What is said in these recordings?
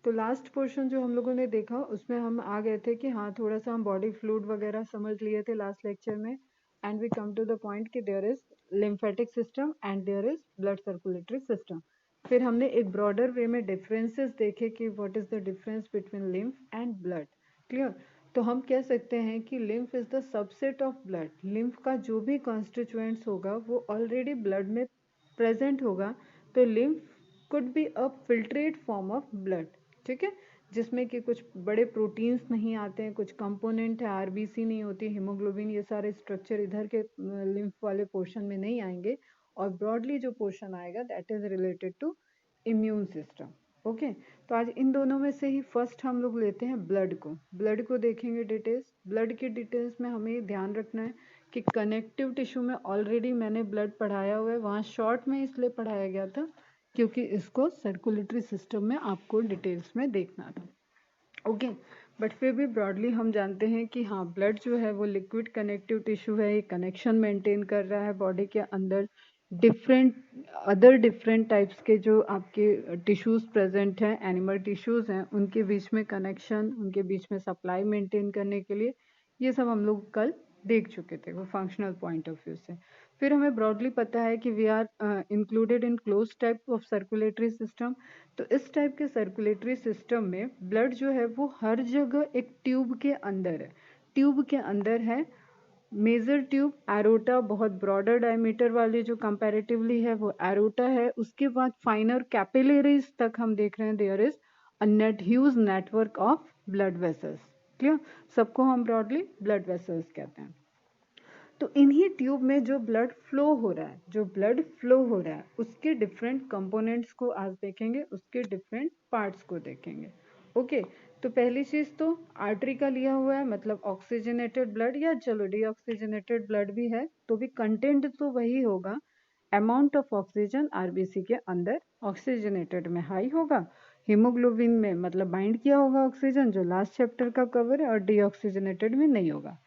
तो last portion जो हम लोगों ने देखा उसमें हम आ गए थे कि हाँ थोड़ा सा हम बॉडी फ्लूइड वगैरह समझ लिए थे लास्ट लेक्चर में, and we come to the point कि there is lymphatic system and there is blood circulatory system. फिर हमने एक ब्रॉडर वे में डिफरेंसेस देखे कि what is the difference between lymph and blood. Clear? तो हम कह सकते हैं कि lymph is the subset of blood. Lymph का जो भी कॉन्स्टिट्यूएंट्स होगा वो ऑलरेडी ब्लड में प्रेजेंट होगा। तो lymph could be a filtrate form of blood, ठीक है, जिसमें कि कुछ बड़े प्रोटीन्स नहीं आते हैं, कुछ कंपोनेंट है, आरबीसी नहीं होती, हीमोग्लोबिन, ये सारे स्ट्रक्चर इधर के लिम्फ वाले पोर्शन में नहीं आएंगे। और ब्रॉडली जो पोर्शन आएगा that is related to immune system. Okay, तो आज इन दोनों में से ही फर्स्ट हम लोग लेते हैं ब्लड को। ब्लड को देखेंगे डिटेल्स। ब्लड की डिटेल्स में हमें ध्यान रखना है कि कनेक्टिव टिश्यू में ऑलरेडी मैंने ब्लड पढ़ाया हुआ है, वहाँ शॉर्ट में इसलिए पढ़ाया गया था क्योंकि इसको सर्कुलेटरी सिस्टम में आपको डिटेल्स में देखना था। ओके, बट फिर भी ब्रॉडली हम जानते हैं कि हाँ ब्लड जो है वो लिक्विड कनेक्टिव टिश्यू है, ये कनेक्शन मेंटेन कर रहा है बॉडी के अंदर। डिफरेंट टाइप्स के जो आपके टिश्यूज प्रेजेंट हैं, एनिमल टिश्यूज हैं, उनके बीच में कनेक्शन, उनके बीच में सप्लाई मेंटेन करने के लिए, ये सब हम लोग कल देख चुके थे वो फंक्शनल पॉइंट ऑफ व्यू से। फिर हमें ब्रॉडली पता है कि we are included in close type of circulatory system. तो इस टाइप के सर्कुलेटरी सिस्टम में ब्लड जो है वो हर जगह एक ट्यूब के अंदर है। ट्यूब के अंदर है मेजर ट्यूब एरोटा, बहुत ब्रॉडर डायमीटर वाली जो कंपैरेटिवली है वो एरोटा है। उसके बाद फाइनर कैपिलरीज तक हम देख रहे हैं there is a net huge network of blood vessels. Clear? सबको हम ब्रॉडली ब्लड वेसल्स कहते हैं। तो इन्हीं ट्यूब में जो ब्लड फ्लो हो रहा है, जो ब्लड फ्लो हो रहा है उसके डिफरेंट कंपोनेंट्स को आज देखेंगे, उसके डिफरेंट पार्ट्स को देखेंगे। ओके, तो पहली चीज तो आर्टरी का लिया हुआ है, मतलब ऑक्सीजनेटेड ब्लड, या चलो डीऑक्सीजनेटेड ब्लड भी है तो भी कंटेंट तो वही होगा। अमाउंट ऑफ ऑक्सीजन आरबीसी के अंदर ऑक्सीजनेटेड में हाई होगा, हीमोग्लोबिन में मतलब बाइंड किया होगा ऑक्सीजन जो लास्ट चैप्टर का कवर है, और डीऑक्सीजनेटेड में नहीं होगा।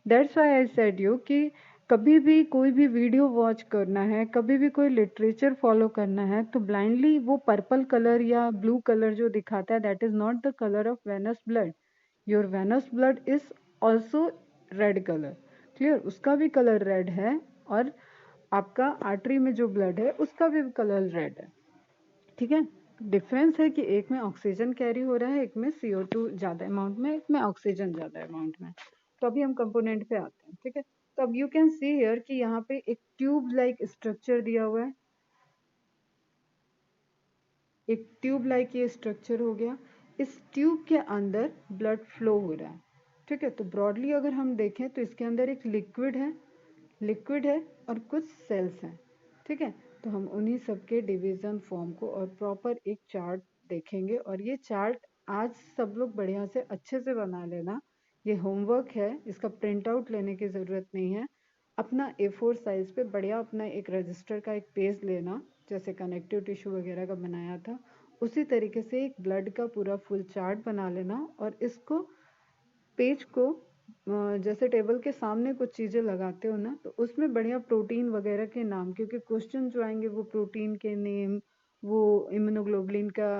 That's why I said you कि कभी भी कोई भी वीडियो वॉच करना है, कभी भी कोई लिटरेचर फॉलो करना है, तो ब्लाइंडली वो पर्पल कलर या ब्लू कलर जो दिखाता है that is not the colour of venous blood. Your venous blood is also red colour. Clear? उसका भी कलर रेड है, और आपका आर्टरी में जो ब्लड है उसका भी कलर रेड है। ठीक है? डिफरेंस है कि एक में ऑक्सीजन कैरी हो रहा है, एक में CO2 ज्यादा अमाउंट में, एक में ऑक्सीजन ज्यादा अमाउंट में। तो अभी हम कंपोनेंट पे आते हैं। ठीक है? तो अब यू कैन सी हियर कि यहाँ पे एक ट्यूब लाइक स्ट्रक्चर दिया हुआ है, एक ट्यूब लाइक ये स्ट्रक्चर हो गया। इस ट्यूब के अंदर ब्लड फ्लो हो रहा है। ठीक है? तो ब्रॉडली अगर हम देखें तो इसके अंदर एक लिक्विड है और कुछ सेल्स हैं। ठीक है? तो हम उन्हीं सब के डिवीजन फॉर्म को और प्रॉपर एक चार्ट देखेंगे, और ये चार्ट आज सब लोग बढ़िया से अच्छे से बना लेना। ये होमवर्क है, इसका प्रिंट आउट लेने की ज़रूरत नहीं है। अपना A4 साइज पे बढ़िया अपना एक रजिस्टर का एक पेज लेना, जैसे कनेक्टिव टिश्यू वगैरह का बनाया था उसी तरीके से एक ब्लड का पूरा फुल चार्ट बना लेना, और इसको पेज को जैसे टेबल के सामने कुछ चीज़ें लगाते हो ना, तो उसमें बढ़िया प्रोटीन वगैरह के नाम, क्योंकि क्वेश्चन जो आएंगे वो प्रोटीन के नेम, वो इम्यूनोग्लोबुलिन का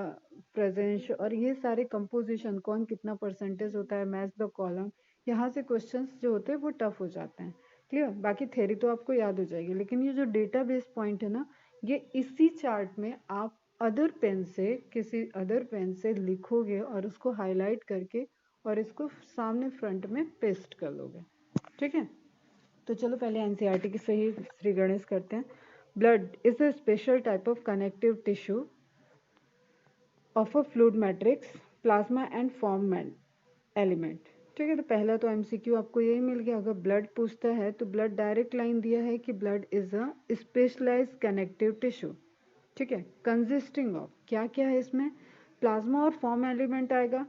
प्रेजेंस, और ये सारे कंपोजिशन कौन कितना परसेंटेज होता है, मैच द कॉलम, यहाँ से क्वेश्चंस जो होते हैं वो टफ हो जाते हैं। क्लियर? बाकी थ्योरी तो आपको याद हो जाएगी, लेकिन ये जो डेटाबेस पॉइंट है ना, ये इसी चार्ट में आप अदर पेन से, किसी अदर पेन से लिखोगे और उसको हाईलाइट करके और इसको सामने फ्रंट में पेस्ट कर लोगे। ठीक है? तो चलो पहले एनसीईआरटी की सही श्री गणेश करते हैं। Blood is a special type of connective tissue of a fluid matrix, plasma and form element. ठीक है? तो पहला तो एमसीक्यू आपको यही मिल गया। अगर ब्लड पूछता है तो ब्लड डायरेक्ट लाइन दिया है कि blood is a specialised connective tissue. ठीक है? कंसिस्टिंग ऑफ क्या क्या है इसमें, प्लाज्मा और फॉर्म एलिमेंट आएगा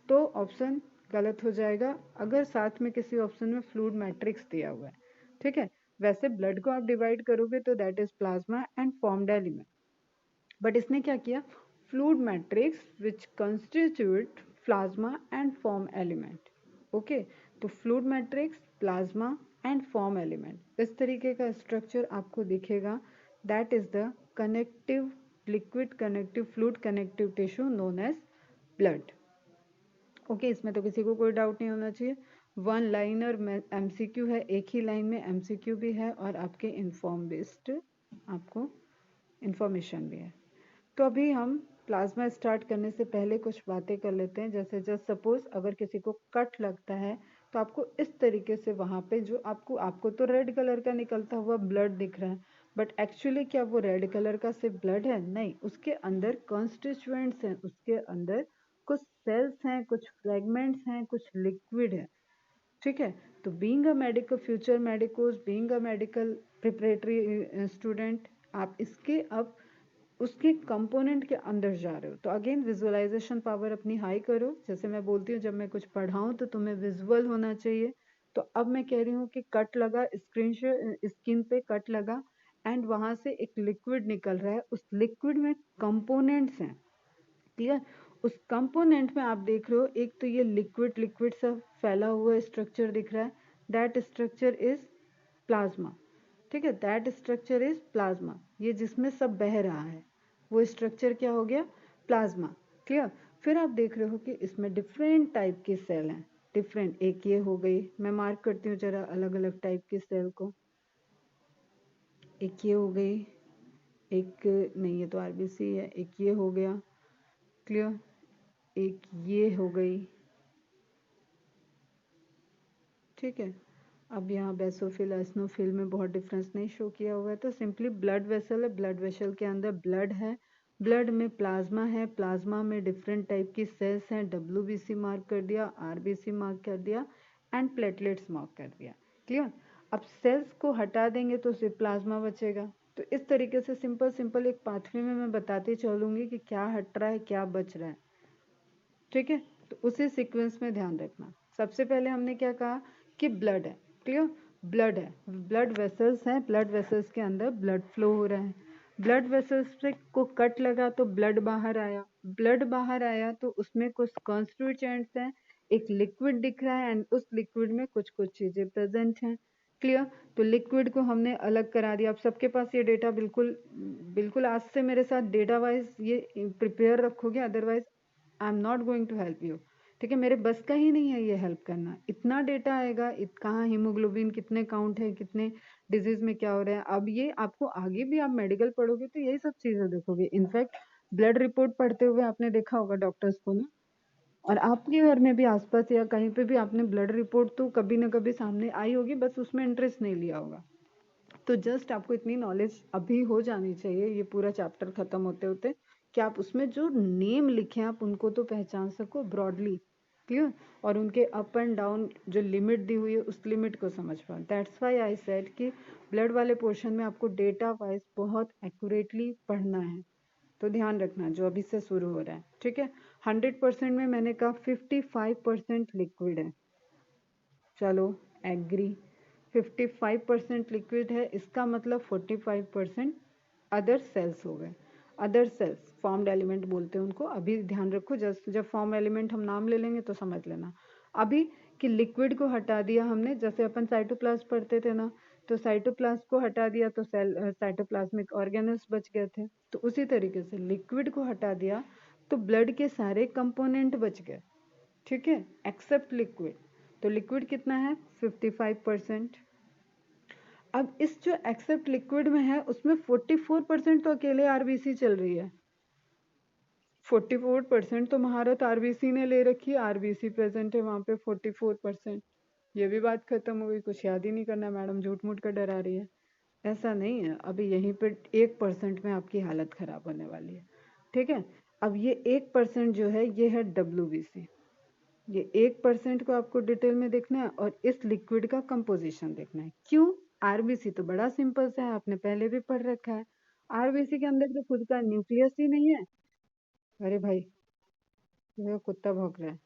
तो ऑप्शन गलत हो जाएगा अगर साथ में किसी ऑप्शन में फ्लूइड मैट्रिक्स दिया हुआ है। ठीक है? वैसे ब्लड को आप डिवाइड करोगे तो that is plasma and formed element, but इसने क्या किया, fluid matrix which constitute plasma and form element. Okay, तो fluid matrix, plasma and form element, इस तरीके का स्ट्रक्चर आपको दिखेगा। That is the connective liquid connective fluid connective tissue known as blood. Okay, इसमें तो किसी को कोई डाउट नहीं होना चाहिए। 1 लाइनर MCQ है, एक ही लाइन में MCQ भी है और आपके इन्फॉर्म बेस्ड आपको इंफॉर्मेशन भी है। तो अभी हम प्लाज्मा स्टार्ट करने से पहले कुछ बातें कर लेते हैं। जैसे जस्ट सपोज अगर किसी को कट लगता है तो आपको इस तरीके से वहाँ पे जो आपको तो रेड कलर का निकलता हुआ ब्लड दिख रहा है, बट एक्चुअली क्या वो रेड कलर का सिर्फ ब्लड है? नहीं, उसके अंदर कॉन्स्टिट्यूएंट्स हैं, उसके अंदर कुछ सेल्स हैं, कुछ फ्रेगमेंट्स हैं, कुछ लिक्विड है। ठीक है, तो being a medical future medicos, being a medical preparatory student, आप इसके अब उसके कंपोनेंट के अंदर जा रहे हो। तो अगेन विजुअलाइजेशन पावर अपनी हाई करो। जैसे मैं बोलती हूँ जब मैं कुछ पढ़ाऊँ तो तुम्हें विजुअल होना चाहिए। तो अब मैं कह रही हूँ कि कट लगा, स्किन पे कट लगा एंड वहां से एक लिक्विड निकल रहा है, उस लिक्विड में कंपोनेंट्स हैं। क्लियर? उस कंपोनेंट में आप देख रहे हो एक तो ये लिक्विड लिक्विड सा फैला हुआ स्ट्रक्चर दिख रहा है, दैट स्ट्रक्चर इज प्लाज्मा। ठीक है, दैट स्ट्रक्चर इज प्लाज्मा। ये जिसमें सब बह रहा है वो स्ट्रक्चर क्या हो गया? प्लाज्मा। क्लियर? फिर आप देख रहे हो कि इसमें डिफरेंट टाइप के सेल हैं, डिफरेंट। एक ये हो गई, मैं मार्क करती हूँ जरा अलग अलग टाइप के सेल को। एक ये हो गई, एक नहीं ये तो आरबीसी है, एक ये हो गया। क्लियर? एक ये हो गई। ठीक है, अब यहाँ बेसोफिल एस्नोफिल में बहुत डिफरेंस नहीं शो किया हुआ है, तो सिंपली ब्लड वेसल है, ब्लड वेसल के अंदर ब्लड है, ब्लड में प्लाज्मा है, प्लाज्मा में डिफरेंट टाइप की सेल्स हैं, WBC मार्क कर दिया, RBC मार्क कर दिया एंड प्लेटलेट्स मार्क कर दिया। क्लियर? अब सेल्स को हटा देंगे तो सिर्फ प्लाज्मा बचेगा। तो इस तरीके से सिंपल सिंपल एक पाथवे में मैं बताती चलूँगी कि क्या हट रहा है, क्या बच रहा है। ठीक है, तो उसी सीक्वेंस में ध्यान रखना। सबसे पहले हमने क्या कहा कि ब्लड है। क्लियर? ब्लड है, ब्लड वेसल्स हैं, ब्लड वेसल्स के अंदर ब्लड फ्लो हो रहा है। ब्लड वेसल्स से को कट लगा तो ब्लड बाहर आया, ब्लड बाहर आया तो उसमें कुछ कॉन्स्टिट्यूएंट्स हैं, एक लिक्विड दिख रहा है एंड उस लिक्विड में कुछ कुछ चीजें प्रेजेंट हैं। क्लियर? तो लिक्विड को हमने अलग करा दिया। आप सबके पास ये डेटा बिल्कुल बिल्कुल आज से मेरे साथ डेटा वाइज ये प्रिपेयर रखोगे, otherwise I am not going to help you. ठीक है, मेरे बस का ही नहीं है ये हेल्प करना। इतना डेटा आएगा, कहाँ हीमोग्लोबिन कितने काउंट है, कितने डिजीज में क्या हो रहा है। अब ये आपको आगे भी आप मेडिकल पढ़ोगे तो यही सब चीजें देखोगे। इनफैक्ट ब्लड रिपोर्ट पढ़ते हुए आपने देखा होगा डॉक्टर्स को ना, और आपके घर में भी आसपास या कहीं पे भी आपने ब्लड रिपोर्ट तो कभी ना कभी सामने आई होगी, बस उसमें इंटरेस्ट नहीं लिया होगा। तो जस्ट आपको इतनी नॉलेज अभी हो जानी चाहिए ये पूरा चैप्टर खत्म होते होते, कि आप उसमें जो नेम लिखे आप उनको तो पहचान सको ब्रॉडली। क्लियर? और उनके अप एंड डाउन जो लिमिट दी हुई है उस लिमिट को समझ पाओ। दैट्स वाई आई सेड कि ब्लड वाले पोर्शन में आपको डेटा वाइज बहुत एक्यूरेटली पढ़ना है। तो ध्यान रखना जो अभी से शुरू हो रहा है। ठीक है, 100% में मैंने कहा 55% लिक्विड है। चलो एग्री, 55% लिक्विड है, इसका मतलब 45% अदर सेल्स हो गए। अदर सेल्स फॉर्म्ड एलिमेंट बोलते हैं उनको। अभी ध्यान रखो, जब फॉर्म एलिमेंट हम नाम ले लेंगे तो समझ लेना। अभी कि लिक्विड को हटा दिया हमने, जैसे अपन साइटोप्लाज्म पढ़ते थे ना, तो साइटोप्लाज्म को हटा दिया तो सेल साइटोप्लाज्मिक ऑर्गेनल्स बच गए थे। तो उसी तरीके से लिक्विड को हटा दिया तो ब्लड के सारे कंपोनेंट बच गए। ठीक है, एक्सेप्ट लिक्विड। तो लिक्विड कितना है? 55%। अब इस जो एक्सेप्ट लिक्विड में है उसमें 44% तो अकेले आरबीसी चल रही है। 44% तो महारत आरबीसी ने ले रखी है, आरबीसी प्रेजेंट है वहां पे 44%। ये भी बात खत्म हो गई, कुछ याद ही नहीं करना, मैडम झूठ मूठ का डरा रही है। ऐसा नहीं है, अभी यहीं पे 1% में आपकी हालत खराब होने वाली है। ठीक है, अब ये 1% जो है ये है WBC। ये 1% को आपको डिटेल में देखना है और इस लिक्विड का कंपोजिशन देखना है। क्यों? आरबीसी तो बड़ा सिंपल सा है, आपने पहले भी पढ़ रखा है। आरबीसी के अंदर तो खुद का न्यूक्लियस ही नहीं है। अरे भाई, ये कुत्ता भौंक रहा है,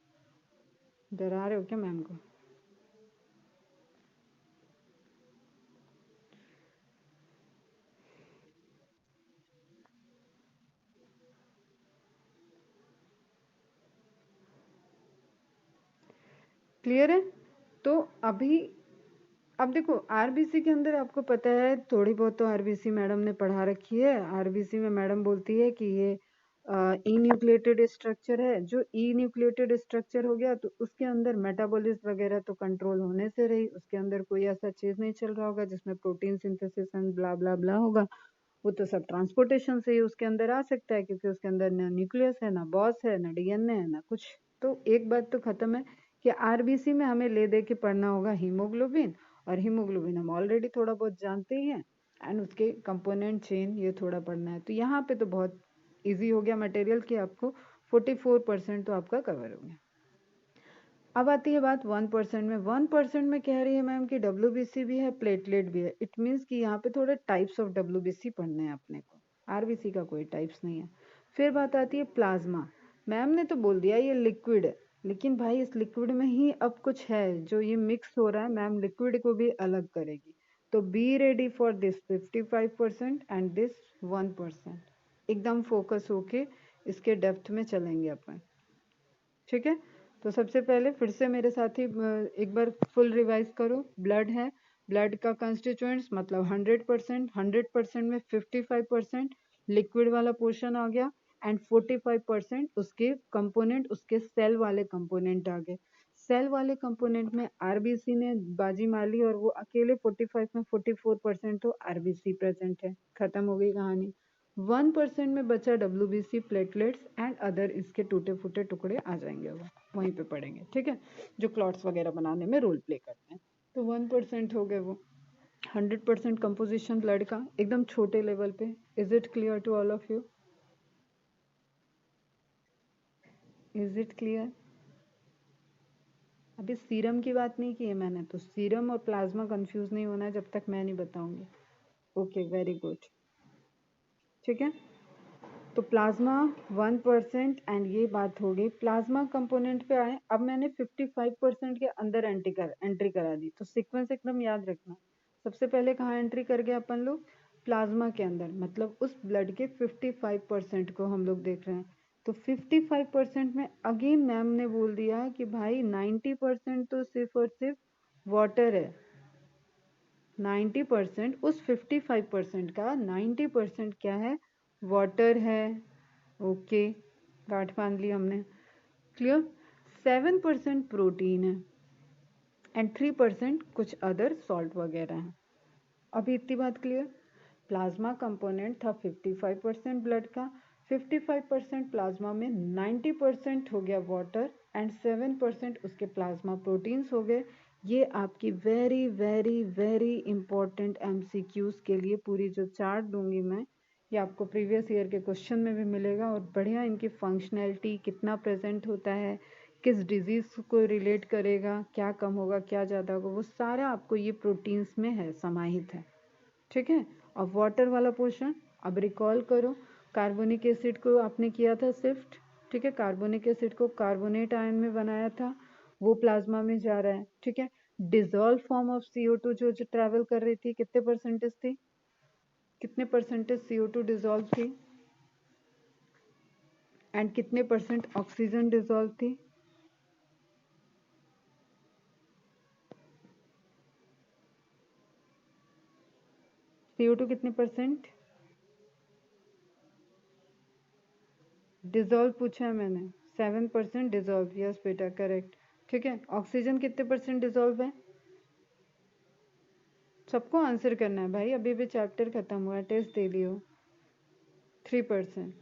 डरा रहे हो क्या मैम को? क्लियर है? तो अभी अब देखो आरबीसी के अंदर आपको पता है थोड़ी बहुत तो आरबीसी मैडम ने पढ़ा रखी है। आरबीसी में मैडम बोलती है कि ये ई न्यूक्लिएटेड स्ट्रक्चर है। जो ई न्यूक्लिएटेड स्ट्रक्चर हो गया तो उसके अंदर मेटाबॉलिज्म वगैरह तो कंट्रोल होने से रही, उसके अंदर कोई ऐसा चीज नहीं चल रहा होगा जिसमें प्रोटीन सिंथेसिस एंड ब्ला ब्ला ब्ला होगा। वो तो सब ट्रांसपोर्टेशन से ही उसके अंदर आ सकता है, क्योंकि उसके अंदर ना न्यूक्लियस है, ना बॉस है, ना डीएनए है, ना कुछ। तो एक बात तो खत्म है कि आरबीसी में हमें ले दे के पढ़ना होगा हीमोग्लोबिन, और हीमोग्लोबिन हम ऑलरेडी थोड़ा बहुत जानते ही हैं, एंड उसके कंपोनेंट चेन ये थोड़ा पढ़ना है। तो यहाँ पे तो बहुत इजी हो गया मटेरियल कि आपको 44% तो आपका कवर हो गया। अब आती है बात 1% में। 1% में कह रही है मैम कि डब्ल्यूबीसी भी है, प्लेटलेट भी है। इट मीन्स कि यहाँ पे थोड़े टाइप्स ऑफ डब्ल्यूबीसी पढ़ने हैं अपने को, आरबीसी का कोई टाइप्स नहीं है। फिर बात आती है प्लाज्मा। मैम ने तो बोल दिया ये लिक्विड है, लेकिन भाई इस लिक्विड में ही अब कुछ है जो ये मिक्स हो रहा है, मैम लिक्विड को भी अलग करेगी। तो be ready for this 55% and this 1%। एकदम फोकस होके इसके डेप्थ में चलेंगे अपन, ठीक है। तो सबसे पहले फिर से मेरे साथ ही एक बार फुल रिवाइज करो। ब्लड है, ब्लड का कंस्टिट्यूएंट्स मतलब 100%, 100% में 55% लिक्विड वाला पोर्शन आ गया, एंड 45% उसके कंपोनेंट, उसके सेल वाले कंपोनेंट आ गए। सेल वाले कंपोनेंट में आरबीसी ने बाजी मार ली, और वो अकेले 45 में 44% तो आरबीसी प्रेजेंट है। खत्म हो गई कहानी। 1% में बचा डब्ल्यूबीसी, प्लेटलेट्स एंड अदर, इसके टूटे फूटे टुकड़े आ जाएंगे, वो वहीं पे पड़ेंगे, ठीक है, जो क्लॉट्स वगैरह बनाने में रोल प्ले करते हैं। तो 1% हो गए वो। 100% कंपोजिशन ब्लड का एकदम छोटे लेवल पे। Is it clear to all of you? Is it clear? अभी सीरम की बात नहीं की है मैंने, तो सीरम और प्लाज्मा कंफ्यूज नहीं होना है जब तक मैं नहीं बताऊंगी। ओके, वेरी गुड, ठीक है। तो प्लाज्मा 1% एंड ये बात हो गई। प्लाज्मा कंपोनेंट पे आए। अब मैंने 55% के अंदर एंट्री करा दी, तो सीक्वेंस एकदम याद रखना। सबसे पहले कहाँ एंट्री कर गए अपन लोग? प्लाज्मा के अंदर, मतलब उस ब्लड के 55% को हम लोग देख रहे हैं। तो 55% में अगेन मैम ने बोल दिया कि भाई 90% तो सिर्फ और सिर्फ वाटर है। 90% उस 55% का 90% क्या है? वाटर है। ओके, गांठ बांध ली हमने, क्लियर। 7% प्रोटीन है, एंड 3% कुछ अदर सॉल्ट वगैरह है। अभी इतनी बात क्लियर। प्लाज्मा कंपोनेंट था 55% ब्लड का। 55% प्लाज्मा में 90% हो गया वाटर, एंड 7% उसके प्लाज्मा प्रोटीन्स हो गए। ये आपकी very very very important MCQs के लिए पूरी जो चार्ट दूंगी मैं, ये आपको प्रीवियस ईयर के क्वेश्चन में भी मिलेगा, और बढ़िया इनकी फंक्शनैलिटी, कितना प्रेजेंट होता है, किस डिजीज को रिलेट करेगा, क्या कम होगा, क्या ज़्यादा होगा, वो सारा आपको ये प्रोटीन्स में है, समाहित है, ठीक है। अब वाटर वाला पोर्शन, अब रिकॉल करो। कार्बोनिक एसिड को आपने किया था शिफ्ट, ठीक है। कार्बोनिक एसिड को कार्बोनेट आयन में बनाया था, वो प्लाज्मा में जा रहा है, ठीक है। डिजोल्व फॉर्म ऑफ CO2 जो ट्रेवल कर रही थी, कितने परसेंटेज थी? कितने परसेंटेज CO2 डिजोल्व थी, एंड कितने परसेंट ऑक्सीजन डिजोल्व थी? CO2 कितने परसेंट डिजोल्व पूछा है मैंने? 7% डिजोल्व, यस बेटा, करेक्ट, ठीक है। ऑक्सीजन कितने परसेंट डिजोल्व है? सबको आंसर करना है भाई, अभी भी चैप्टर खत्म हुआ है, टेस्ट दे लियो। 3%,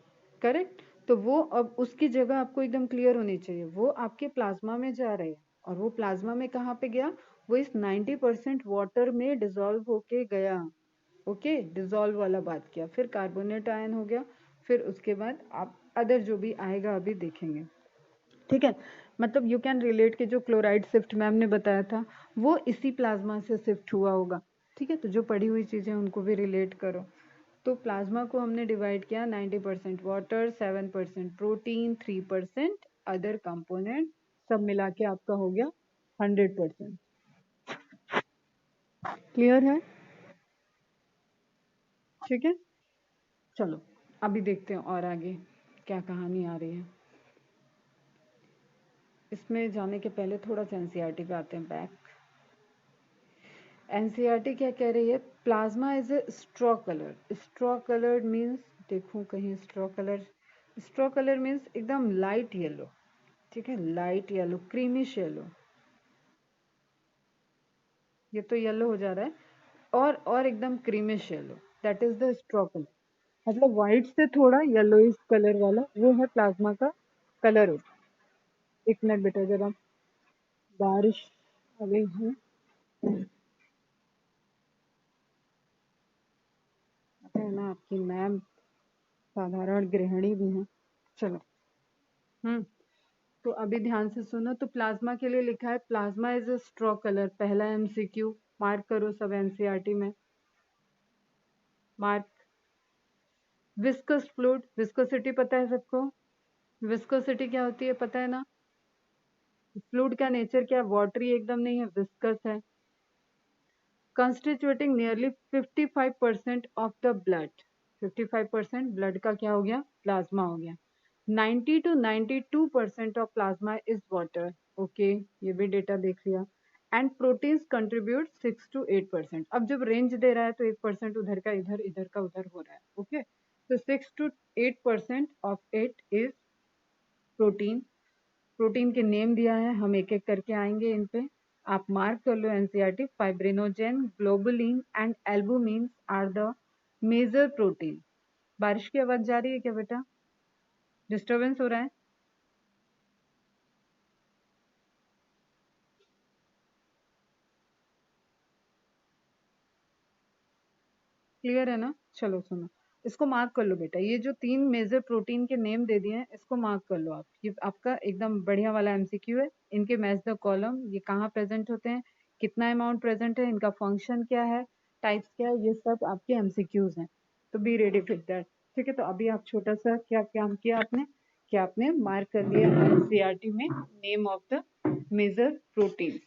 करेक्ट। तो वो अब उसकी जगह आपको एकदम क्लियर होनी चाहिए, वो आपके प्लाज्मा में जा रहे हैं, और वो प्लाज्मा में कहाँ पे गया? वो इस 90% वाटर में डिजोल्व होके गया। ओके, डिजोल्व वाला बात किया, फिर कार्बोनेट आयन हो गया, फिर उसके बाद आप अदर जो भी आएगा अभी देखेंगे, ठीक है। मतलब यू कैन रिलेट के जो क्लोराइड शिफ्ट मैम ने बताया था, वो इसी प्लाज्मा से शिफ्ट हुआ होगा, ठीक है। तो जो पढ़ी हुई चीज़ें उनको भी रिलेट करो। तो प्लाज्मा को हमने डिवाइड किया 90% वाटर, 7% प्रोटीन, 3% अदर कंपोनेंट, सब मिला के आपका हो गया 100%। क्लियर है? ठीक है, चलो अभी देखते हैं और आगे क्या कहानी आ रही है। इसमें जाने के पहले थोड़ा सा एनसीईआरटी पे आते हैं बैक। एनसीईआरटी क्या कह रही है? Plasma is a straw colour. Straw coloured means, देखूं कहीं straw colour, straw colour means एकदम लाइट येलो, ठीक है, लाइट येलो, क्रीमिश येलो, ये तो येलो हो जा रहा है, और एकदम creamish yellow, that is the straw colour. मतलब व्हाइट से थोड़ा येलोइश कलर वाला वो है प्लाज्मा का कलर होता है। एक मिनट बेटा, जरा बारिश आ गई है, पता है ना आपकी मैम साधारण गृहिणी भी है। चलो, तो अभी ध्यान से सुनो। तो प्लाज्मा के लिए लिखा है plasma is a straw colour, पहला एमसीक्यू, मार्क करो सब एनसीईआरटी में, मार्क। विस्कस फ्लूइड, विस्कोसिटी पता है सबको? विस्कोसिटी क्या होती है पता है ना? फ्लूइड का नेचर क्या है? वाटरी एकदम नहीं है, विस्कस है। Constituting nearly 55% of the blood, 55% blood का क्या हो गया? प्लाज्मा हो गया। 90 to 92% of plasma is water, okay, ये भी डेटा देख लिया। And proteins contribute 6 to 8%। अब जब रेंज दे रहा है तो 1% उधर का इधर, इधर का उधर हो रहा है, ओके। तो 6 to 8% of it is protein. Protein के नेम दिया है, हम एक एक करके आएंगे इन पे, आप मार्क कर लो NCERT. Fibrinogen, globulin and albumin are the major protein. बारिश की आवाज जा रही है क्या बेटा? डिस्टरबेंस हो रहा है? क्लियर है ना? चलो सुनो, इसको मार्क कर लो बेटा। ये जो 3 मेजर प्रोटीन के नेम दे दिए हैं, इसको मार्क कर लो आप। ये आपका एकदम बढ़िया वाला एमसीक्यू है। इनके मैच द कॉलम, ये कहाँ प्रेजेंट होते हैं, कितना अमाउंट प्रेजेंट है, इनका फंक्शन क्या है, टाइप्स क्या है, ये सब आपके एमसीक्यूज हैं। तो बी रेडी विद दैट, ठीक है। तो अभी आप छोटा सा क्या काम किया आपने, कि आपने मार्क कर लिया एनसीईआरटी में name of the major protein,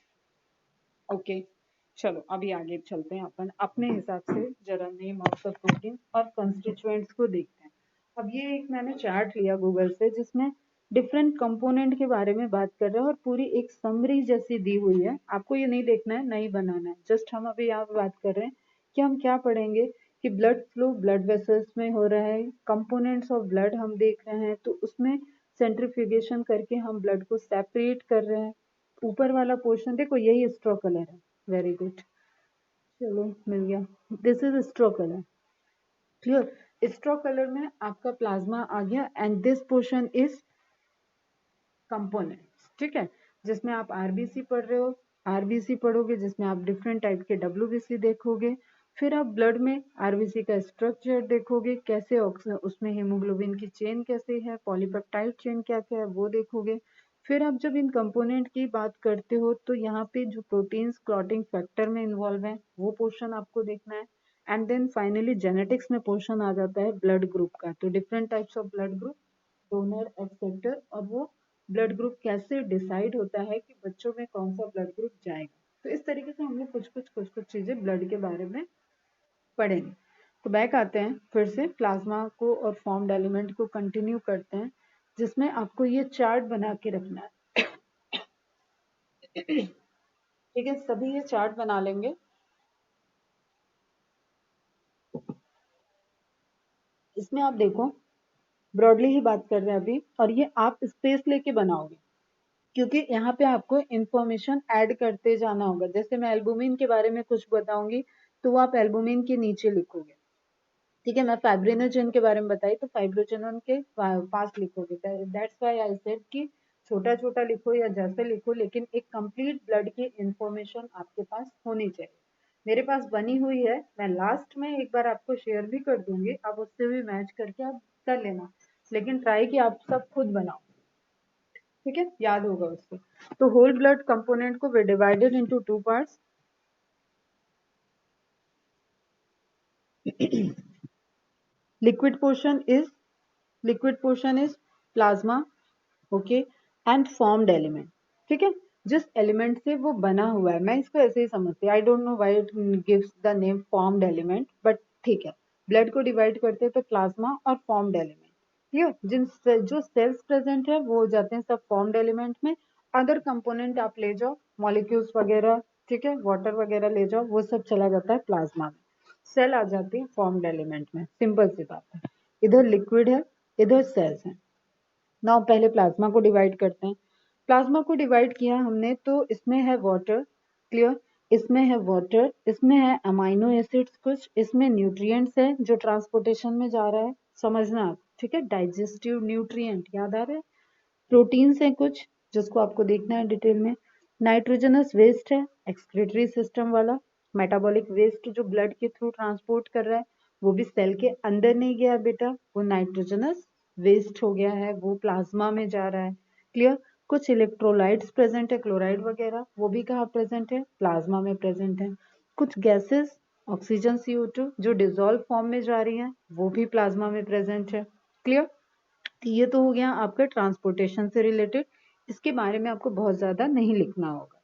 okay. चलो अभी आगे चलते हैं, अपन अपने हिसाब से जरा नेम ऑफ द प्रोटीन और कंस्टिट्यूएंट्स को देखते हैं। अब ये एक मैंने चार्ट लिया गूगल से, जिसमें डिफरेंट कंपोनेंट के बारे में बात कर रहा है और पूरी एक समरी जैसी दी हुई है। आपको ये नहीं देखना है, नहीं बनाना है, जस्ट हम अभी यहाँ पे बात कर रहे हैं कि हम क्या पढ़ेंगे, कि ब्लड फ्लो ब्लड वेसल्स में हो रहा है, कंपोनेंट्स ऑफ ब्लड हम देख रहे हैं, तो उसमें सेंट्रीफ्यूगेशन करके हम ब्लड को सेपरेट कर रहे हैं। ऊपर वाला पोर्शन देखो, यही स्ट्रॉ कलर है, वेरी गुड, चलो मिल गया। This is straw colour, clear. Straw colour में आपका प्लाज्मा आ गया and this portion is components, ठीक है, जिसमें आप आरबीसी पढ़ रहे हो, आरबीसी पढ़ोगे जिसमें आप डिफरेंट टाइप के डब्ल्यूबीसी देखोगे। फिर आप ब्लड में आरबीसी का स्ट्रक्चर देखोगे, कैसे उसमें हेमोग्लोबिन की चेन कैसे है, पॉलीपेप्टाइड चेन क्या क्या है वो देखोगे। फिर आप जब इन कंपोनेंट की बात करते हो तो यहाँ पे जो प्रोटीन्स क्लॉटिंग फैक्टर में इन्वॉल्व है वो पोर्शन आपको देखना है। एंड देन फाइनली जेनेटिक्स में पोर्शन आ जाता है ब्लड ग्रुप का। तो different types of blood group, donor acceptor, और वो ब्लड ग्रुप कैसे डिसाइड होता है कि बच्चों में कौन सा ब्लड ग्रुप जाएगा। तो इस तरीके से हम लोग कुछ कुछ चीजें ब्लड के बारे में पढ़ेंगे। तो बैक आते हैं फिर से प्लाज्मा को और फॉर्म्ड एलिमेंट को कंटिन्यू करते हैं, जिसमें आपको ये चार्ट बना के रखना है, ठीक है। सभी ये चार्ट बना लेंगे। इसमें आप देखो, ब्रॉडली ही बात कर रहे हैं अभी, और ये आप स्पेस लेके बनाओगे, क्योंकि यहाँ पे आपको इंफॉर्मेशन ऐड करते जाना होगा। जैसे मैं एल्बुमिन के बारे में कुछ बताऊंगी तो वो आप एल्बुमिन के नीचे लिखोगे, ठीक है। मैं फाइब्रिनोजेन के बारे में बताई तो फाइब्रोजेनोन के पास लिखोगे। दैट्स व्हाई आई सेड कि छोटा छोटा लिखो या जैसे लिखो, लेकिन एक कंप्लीट ब्लड की इंफॉर्मेशन आपके पास होनी चाहिए। मेरे पास बनी हुई है, मैं लास्ट में एक बार आपको शेयर भी कर दूंगी, आप उससे भी मैच करके आप कर लेना, लेकिन ट्राई कि आप सब खुद बनाओ, ठीक है, याद होगा उसको। तो होल ब्लड कंपोनेंट को they divided into two parts. Liquid portion is plasma, okay, and formed element, ठीक है। जिस एलिमेंट से वो बना हुआ है, मैं इसको ऐसे ही समझती हूँ, I don't know why it gives the name formed element, but ठीक है। ब्लड को डिवाइड करते हैं तो प्लाज्मा और फॉर्म्ड एलिमेंट, क्लियर। जो सेल्स प्रेजेंट है वो हो जाते हैं सब फॉर्म्ड एलिमेंट में। अदर कंपोनेंट आप ले जाओ, मॉलिक्यूल्स वगैरह, ठीक है, वाटर वगैरह ले जाओ, वो सब चला जाता है प्लाज्मा में। सेल आ जाती है फॉर्म्ड एलिमेंट में, सिंपल सी बात है। इधर लिक्विड है, इधर सेल्स हैं। नाउ पहले प्लाज्मा को डिवाइड करते हैं। प्लाज्मा को डिवाइड किया हमने तो इसमें है वाटर, क्लियर, इसमें है वाटर, इसमें है अमाइनो एसिड्स कुछ, इसमें न्यूट्रिएंट्स है जो ट्रांसपोर्टेशन में जा रहा है, समझना आप, ठीक है, डाइजेस्टिव न्यूट्रिएंट याद आ रहा है, प्रोटीन्स हैं कुछ जिसको आपको देखना है डिटेल में, नाइट्रोजनस वेस्ट है एक्सक्रीटरी सिस्टम वाला, मेटाबॉलिक वेस्ट जो ब्लड के थ्रू ट्रांसपोर्ट कर रहा है वो भी सेल के अंदर नहीं गया बेटा, वो नाइट्रोजनस वेस्ट हो गया है, वो प्लाज्मा में जा रहा है, क्लियर। कुछ इलेक्ट्रोलाइट्स प्रेजेंट है, क्लोराइड वगैरह, वो भी कहाँ प्रेजेंट है, प्लाज्मा में प्रेजेंट है। कुछ गैसेस ऑक्सीजन CO2 जो डिजोल्व फॉर्म में जा रही है वो भी प्लाज्मा में प्रेजेंट है, क्लियर। ये तो हो गया आपका ट्रांसपोर्टेशन से रिलेटेड, इसके बारे में आपको बहुत ज्यादा नहीं लिखना होगा,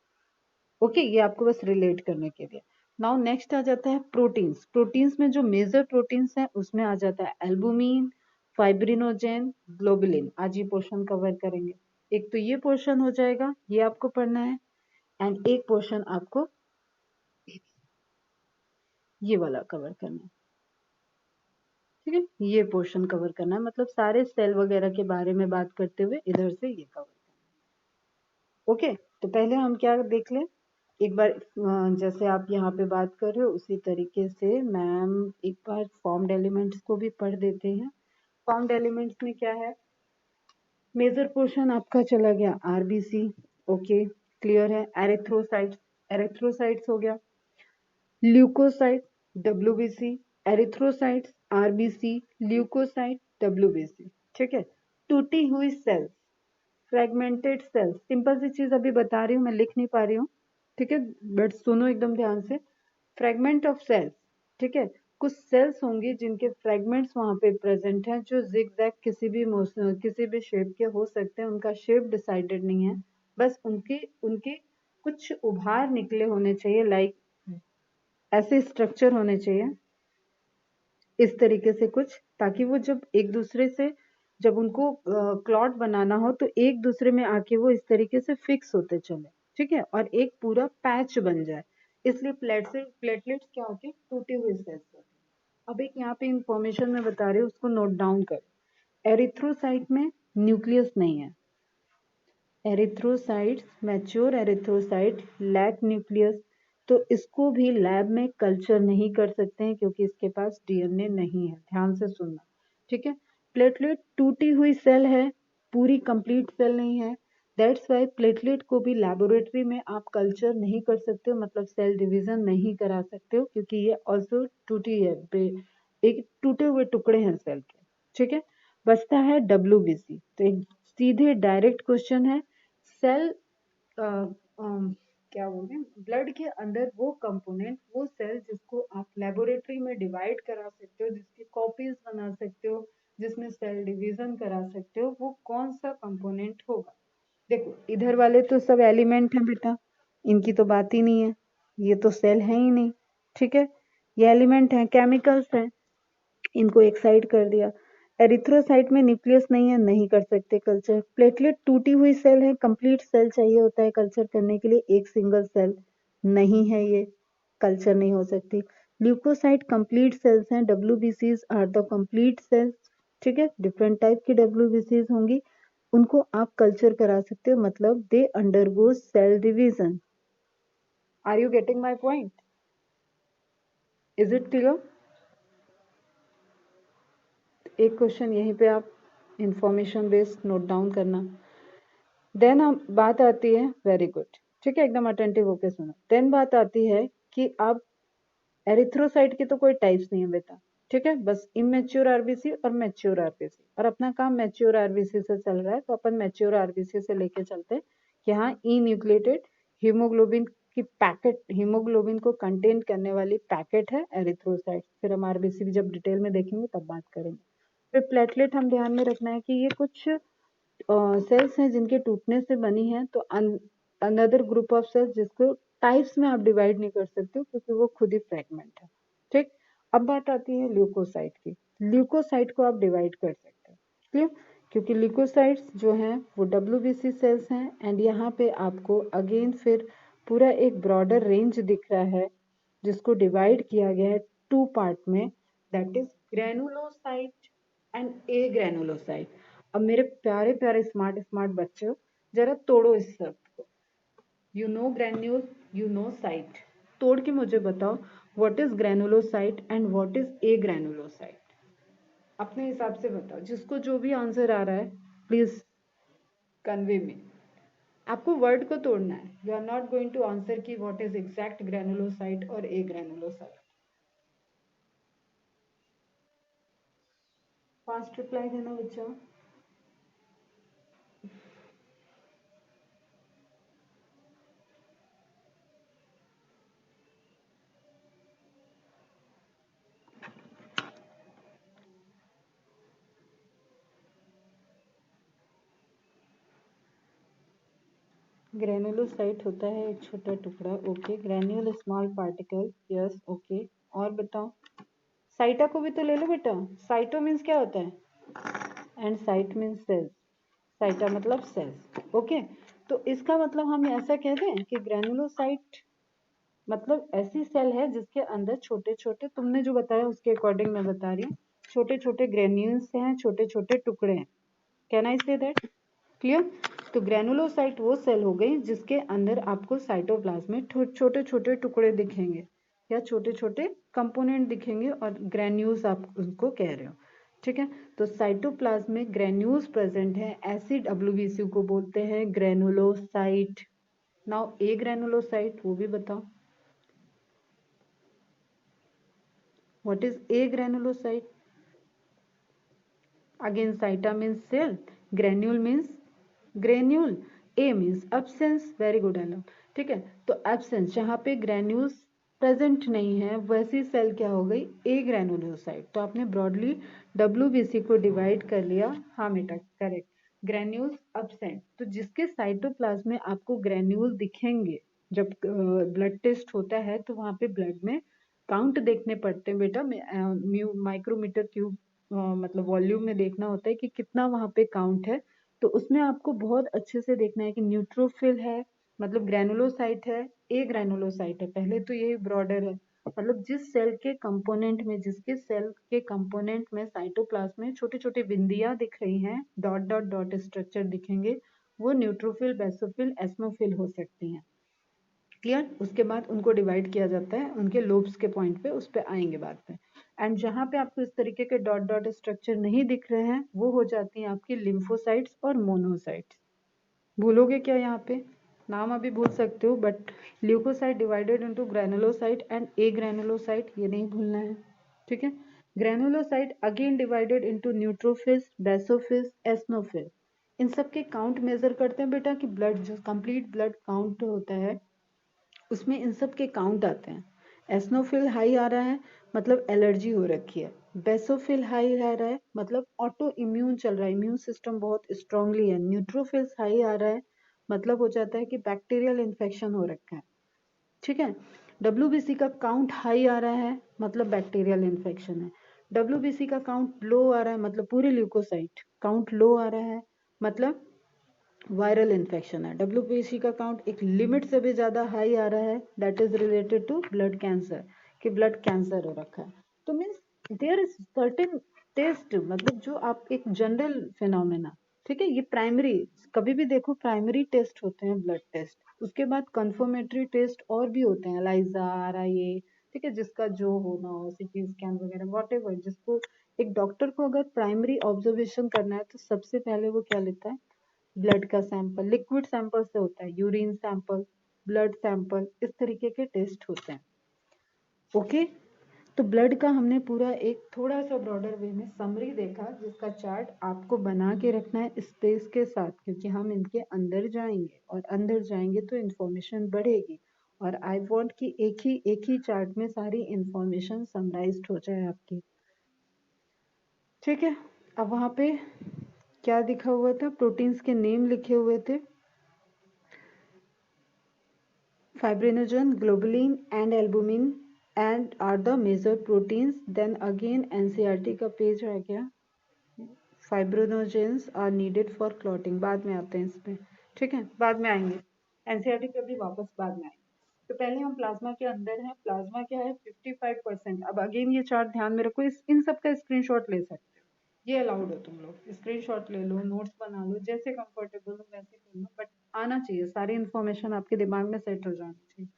ओके, ये आपको बस रिलेट करने के लिए। नाउ नेक्स्ट आ जाता है प्रोटीन्स। प्रोटीन्स में जो मेजर प्रोटीन्स हैं उसमें आ जाता है एल्बुमिन, फाइब्रिनोजेन, ग्लोबुलिन। आज ये पोर्शन कवर करेंगे। एक तो ये पोर्शन हो जाएगा, ये आपको पढ़ना है, एंड एक पोर्शन आपको ये वाला कवर करना है, ठीक है, ये पोर्शन कवर करना है, मतलब सारे सेल वगैरह के बारे में बात करते हुए इधर से ये कवर करना है, ओके। तो पहले हम क्या देख लें एक बार, जैसे आप यहाँ पे बात कर रहे हो उसी तरीके से मैम एक बार फॉर्म्ड एलिमेंट्स को भी पढ़ देते हैं। फॉर्म्ड एलिमेंट्स में क्या है, मेजर पोर्शन आपका चला गया आरबीसी, ओके, क्लियर है, एरिथ्रोसाइट्स, एरिथ्रोसाइट्स हो गया, leukocyte, WBC, erythrocytes, RBC, leukocyte, WBC, ठीक है। टूटी हुई सेल्स, फ्रेगमेंटेड सेल्स, सिंपल सी चीज अभी बता रही हूँ, मैं लिख नहीं पा रही हूँ, ठीक है, बट सुनो एकदम ध्यान से। फ्रेगमेंट ऑफ सेल्स, ठीक है, कुछ सेल्स होंगी जिनके फ्रेगमेंट्स वहां पे प्रेजेंट हैं जो जिगजैग किसी भी शेप के हो सकते हैं, उनका शेप डिसाइडेड नहीं है, बस उनके उनके कुछ उभार निकले होने चाहिए, लाइक ऐसे स्ट्रक्चर होने चाहिए इस तरीके से कुछ, ताकि वो जब एक दूसरे से जब उनको क्लॉट बनाना हो तो एक दूसरे में आके वो इस तरीके से फिक्स होते चले, ठीक है, और एक पूरा पैच बन जाए, इसलिए प्लेटलेट्स क्या होते हैं, टूटे हुए सेल्स होते हैं। अब एक यहाँ पे इंफॉर्मेशन मैं बता रही हूँ उसको नोट डाउन कर, एरिथ्रोसाइट में न्यूक्लियस नहीं है, erythrocytes, mature erythrocyte lack nucleus, तो इसको भी लैब में कल्चर नहीं कर सकते हैं क्योंकि इसके पास डीएनए नहीं है, ध्यान से सुनना, ठीक है। प्लेटलेट टूटी हुई सेल है, पूरी कंप्लीट सेल नहीं है, दैट्स वाई प्लेटलेट को भी लेबोरेटरी में आप कल्चर नहीं कर सकते हो, मतलब सेल डिवीजन नहीं करा सकते हो, क्योंकि ये ऑल्सो टूटी है, एक टूटे हुए टुकड़े हैं सेल के, ठीक है। बचता है डब्ल्यूबीसी, तो एक सीधे डायरेक्ट क्वेश्चन है, सेल क्या बोलते हैं, ब्लड के अंदर वो कंपोनेंट, वो सेल जिसको आप लेबोरेटरी में डिवाइड करा सकते हो, जिसकी कॉपीज बना सकते हो, जिसमें सेल डिवीजन करा सकते हो, वो कौन सा कंपोनेंट होगा। देखो इधर वाले तो सब एलिमेंट हैं बेटा, इनकी तो बात ही नहीं है, ये तो सेल है ही नहीं, ठीक है, ये एलिमेंट हैं, केमिकल्स हैं, इनको एक साइड कर दिया। एरिथ्रोसाइट में न्यूक्लियस नहीं है, नहीं कर सकते कल्चर। प्लेटलेट टूटी हुई सेल है, कंप्लीट सेल चाहिए होता है कल्चर करने के लिए, एक सिंगल सेल नहीं है, ये कल्चर नहीं हो सकती। ल्यूकोसाइट कंप्लीट सेल्स हैं, डब्ल्यूबीसीज आर द कंप्लीट सेल्स, ठीक है, डिफरेंट टाइप की डब्ल्यूबीसीज होंगी, उनको आप कल्चर करा सकते हो, मतलब they undergo cell division. Are you getting my point, is it clear. एक क्वेश्चन यहीं पे आप इंफॉर्मेशन बेस्ड नोट डाउन करना। देन हम बात आती है, वेरी गुड, ठीक है, एकदम अटेंटिव होके सुनो। देन बात आती है कि अब एरिथ्रोसाइट की तो कोई टाइप्स नहीं है बेटा, ठीक है, बस इमेच्योर आरबीसी और मैच्योर आरबीसी, और अपना काम मैच्योर आरबीसी से चल रहा है, तो अपन मैच्योर आरबीसी से लेके चलते हैं कि हाँ ई न्यूक्लिएटेड हीमोग्लोबिन की पैकेट, हीमोग्लोबिन को कंटेन करने वाली पैकेट है एरिथ्रोसाइट, फिर हम आरबीसी भी जब डिटेल में देखेंगे तब बात करेंगे। फिर प्लेटलेट हम ध्यान में रखना है कि ये कुछ सेल्स हैं जिनके टूटने से बनी है, तो अनदर ग्रुप ऑफ सेल्स जिसको टाइप्स में आप डिवाइड नहीं कर सकते हो क्योंकि वो खुद ही फ्रेगमेंट है, ठीक। अब बात आती है ल्यूकोसाइट की, ल्यूकोसाइट को आप डिवाइड कर सकते हो, क्लियर, क्योंकि ल्यूकोसाइट्स जो हैं वो डब्ल्यूबीसी सेल्स हैं, एंड यहाँ पे आपको अगेन फिर पूरा एक ब्रॉडर रेंज दिख रहा है जिसको डिवाइड किया गया है टू पार्ट में, that is granulocyte and A granulocyte. अब मेरे प्यारे प्यारे स्मार्ट स्मार्ट बच्चों, जरा तोड़ो इस सब को। You know granule, you know site. तोड़ के मुझे बताओ what is granulocyte and what is a granulocyte. अपने हिसाब से बताओ, जिसको जो भी आंसर आ रहा है प्लीज कन्वे में। आपको वर्ड को तोड़ना है, you are not going to answer की व्हाट इज एग्जैक्ट ग्रेनुलोसाइट और ए ग्रेनुलोसाइट। फास्ट रिप्लाई देना बच्चा। ग्रेनुलोसाइट होता है एक छोटा टुकड़ा, okay. Granule small particle, yes, okay. और बताओ, साइटा को भी तो ले लो बेटा। साइटो मीन्स क्या होता है? And cyte means cells. साइटा मतलब सेल्स, ओके। तो इसका मतलब हम ऐसा कह दें कि ग्रेनुलोसाइट मतलब ऐसी सेल है जिसके अंदर छोटे छोटे, तुमने जो बताया उसके अकॉर्डिंग मैं बता रही हूँ, छोटे छोटे ग्रेन्यूल्स हैं, छोटे छोटे टुकड़े हैं। Can I say that? Clear? तो ग्रेनुलोसाइट वो सेल हो गई जिसके अंदर आपको साइटोप्लाज्म में छोटे छोटे टुकड़े दिखेंगे या छोटे छोटे कंपोनेंट दिखेंगे और ग्रेन्यूल्स आप उनको कह रहे हो, ठीक है। तो साइटोप्लाज्म में ग्रेन्यूल्स प्रेजेंट है, ऐसी डब्ल्यूबीसी को बोलते हैं ग्रेनुलोसाइट। नाउ ए ग्रेनुलोसाइट वो भी बताओ, what is a granulocyte? Again साइटा means cell, granule means granule, a means absence, very good एलम, ठीक है। तो एब्सेंस जहाँ पे ग्रेन्यूल्स प्रेजेंट नहीं है वैसी सेल क्या हो गई? ए ग्रेनुलोसाइट। तो आपने ब्रॉडली डब्ल्यूबीसी को डिवाइड कर लिया, हाँ बेटा करेक्ट। ग्रेन्यूल्स एब्सेंट, तो जिसके साइटोप्लाज्म में आपको ग्रेन्यूल दिखेंगे जब ब्लड टेस्ट होता है तो वहाँ पे ब्लड में काउंट देखने पड़ते हैं बेटा, माइक्रोमीटर क्यूब मतलब वॉल्यूम में देखना होता है कि कितना वहाँ पे काउंट है। तो उसमें आपको बहुत अच्छे से देखना है कि न्यूट्रोफिल है, मतलब ग्रेनुलोसाइट है, ए ग्रेनुलोसाइट है। पहले तो यही ब्रॉडर है, मतलब जिस सेल के कंपोनेंट में, जिसके सेल के कंपोनेंट में साइटोप्लाज्म में छोटे छोटे बिंदियां दिख रही हैं, डॉट डॉट डॉट स्ट्रक्चर दिखेंगे, वो न्यूट्रोफिल, बेसोफिल, एस्नोफिल हो सकती हैं। क्लियर? उसके बाद उनको डिवाइड किया जाता है उनके लोब्स के पॉइंट पे, उस पे आएंगे बाद में। एंड जहाँ पे आपको इस तरीके के डॉट डॉट स्ट्रक्चर नहीं दिख रहे हैं वो हो जाती हैं आपकी लिम्फोसाइट्स और मोनोसाइट्स। भूलोगे क्या यहाँ पे? नाम अभी भूल सकते हो but leukocyte divided into granulocyte and agranulocyte, ये नहीं भूलना है, ठीक है। Granulocyte again divided into neutrophils, basophils, eosinophil. इन सब के काउंट मेजर करते हैं बेटा कि ब्लड जो कंप्लीट ब्लड काउंट होता है उसमें इन सब के काउंट आते हैं। एस्नोफिल हाई आ रहा है मतलब एलर्जी हो रखी है, बेसोफिल हाई आ रहा है मतलब ऑटो इम्यून चल रहा है, इम्यून सिस्टम बहुत स्ट्रांगली है, न्यूट्रोफिल्स हाई आ रहा है मतलब हो जाता है कि बैक्टीरियल इन्फेक्शन हो रखा है, ठीक है। डब्ल्यूबीसी का काउंट हाई आ रहा है मतलब बैक्टीरियल इन्फेक्शन है, डब्ल्यूबीसी का काउंट लो आ रहा है मतलब पूरे ल्यूकोसाइट काउंट लो आ रहा है मतलब वायरल इन्फेक्शन है, डब्ल्यूबीसी का काउंट एक लिमिट से भी ज़्यादा हाई आ रहा है that is related to blood cancer, कि ब्लड कैंसर हो रखा है। तो means there is certain test, मतलब जो आप एक जनरल फिनोमेना, ठीक है। ये प्राइमरी, कभी भी देखो प्राइमरी टेस्ट होते हैं ब्लड टेस्ट, उसके बाद कंफर्मेटरी टेस्ट और भी होते हैं, एलाइजा, आरआईए, ठीक है, जिसका जो होना हो, सीटी स्कैन वगैरह वॉट एवर। जिसको एक डॉक्टर को अगर प्राइमरी ऑब्जर्वेशन करना है तो सबसे पहले वो क्या लेता है? ब्लड का सैंपल, लिक्विड सैंपल से होता है, यूरिन सैंपल, ब्लड सैंपल, इस तरीके के टेस्ट होते हैं, ओके। तो ब्लड का हमने पूरा एक थोड़ा सा ब्रॉडर वे में समरी देखा जिसका चार्ट आपको बना के रखना है स्पेस के साथ, क्योंकि हम इनके अंदर जाएंगे और अंदर जाएंगे तो इंफॉर्मेशन बढ़ेगी और आई वांट कि एक ही चार्ट में सारी इंफॉर्मेशन समराइज्ड हो जाए आपकी, ठीक है। अब वहाँ पे क्या दिखा हुआ था? प्रोटीन्स के नेम लिखे हुए थे, fibrinogen, globulin and albumin and are the major proteins. Then again NCERT का पेज रह गया, fibrinogens are needed for clotting, बाद में आते हैं इसमें, ठीक है, बाद में आएंगे, एनसीईआरटी पे भी वापस बाद में आएंगे। तो पहले हम प्लाज्मा के अंदर हैं, प्लाज्मा क्या है? 55%। अब अगेन ये चार्ट ध्यान में रखो, इन सब का स्क्रीनशॉट ले सकते हो, ये अलाउड हो, तुम लोग स्क्रीनशॉट ले लो, नोट्स बना लो, जैसे कंफर्टेबल हो वैसे कर लो, बट आना चाहिए, सारी इन्फॉर्मेशन आपके दिमाग में सेट हो जानी चाहिए।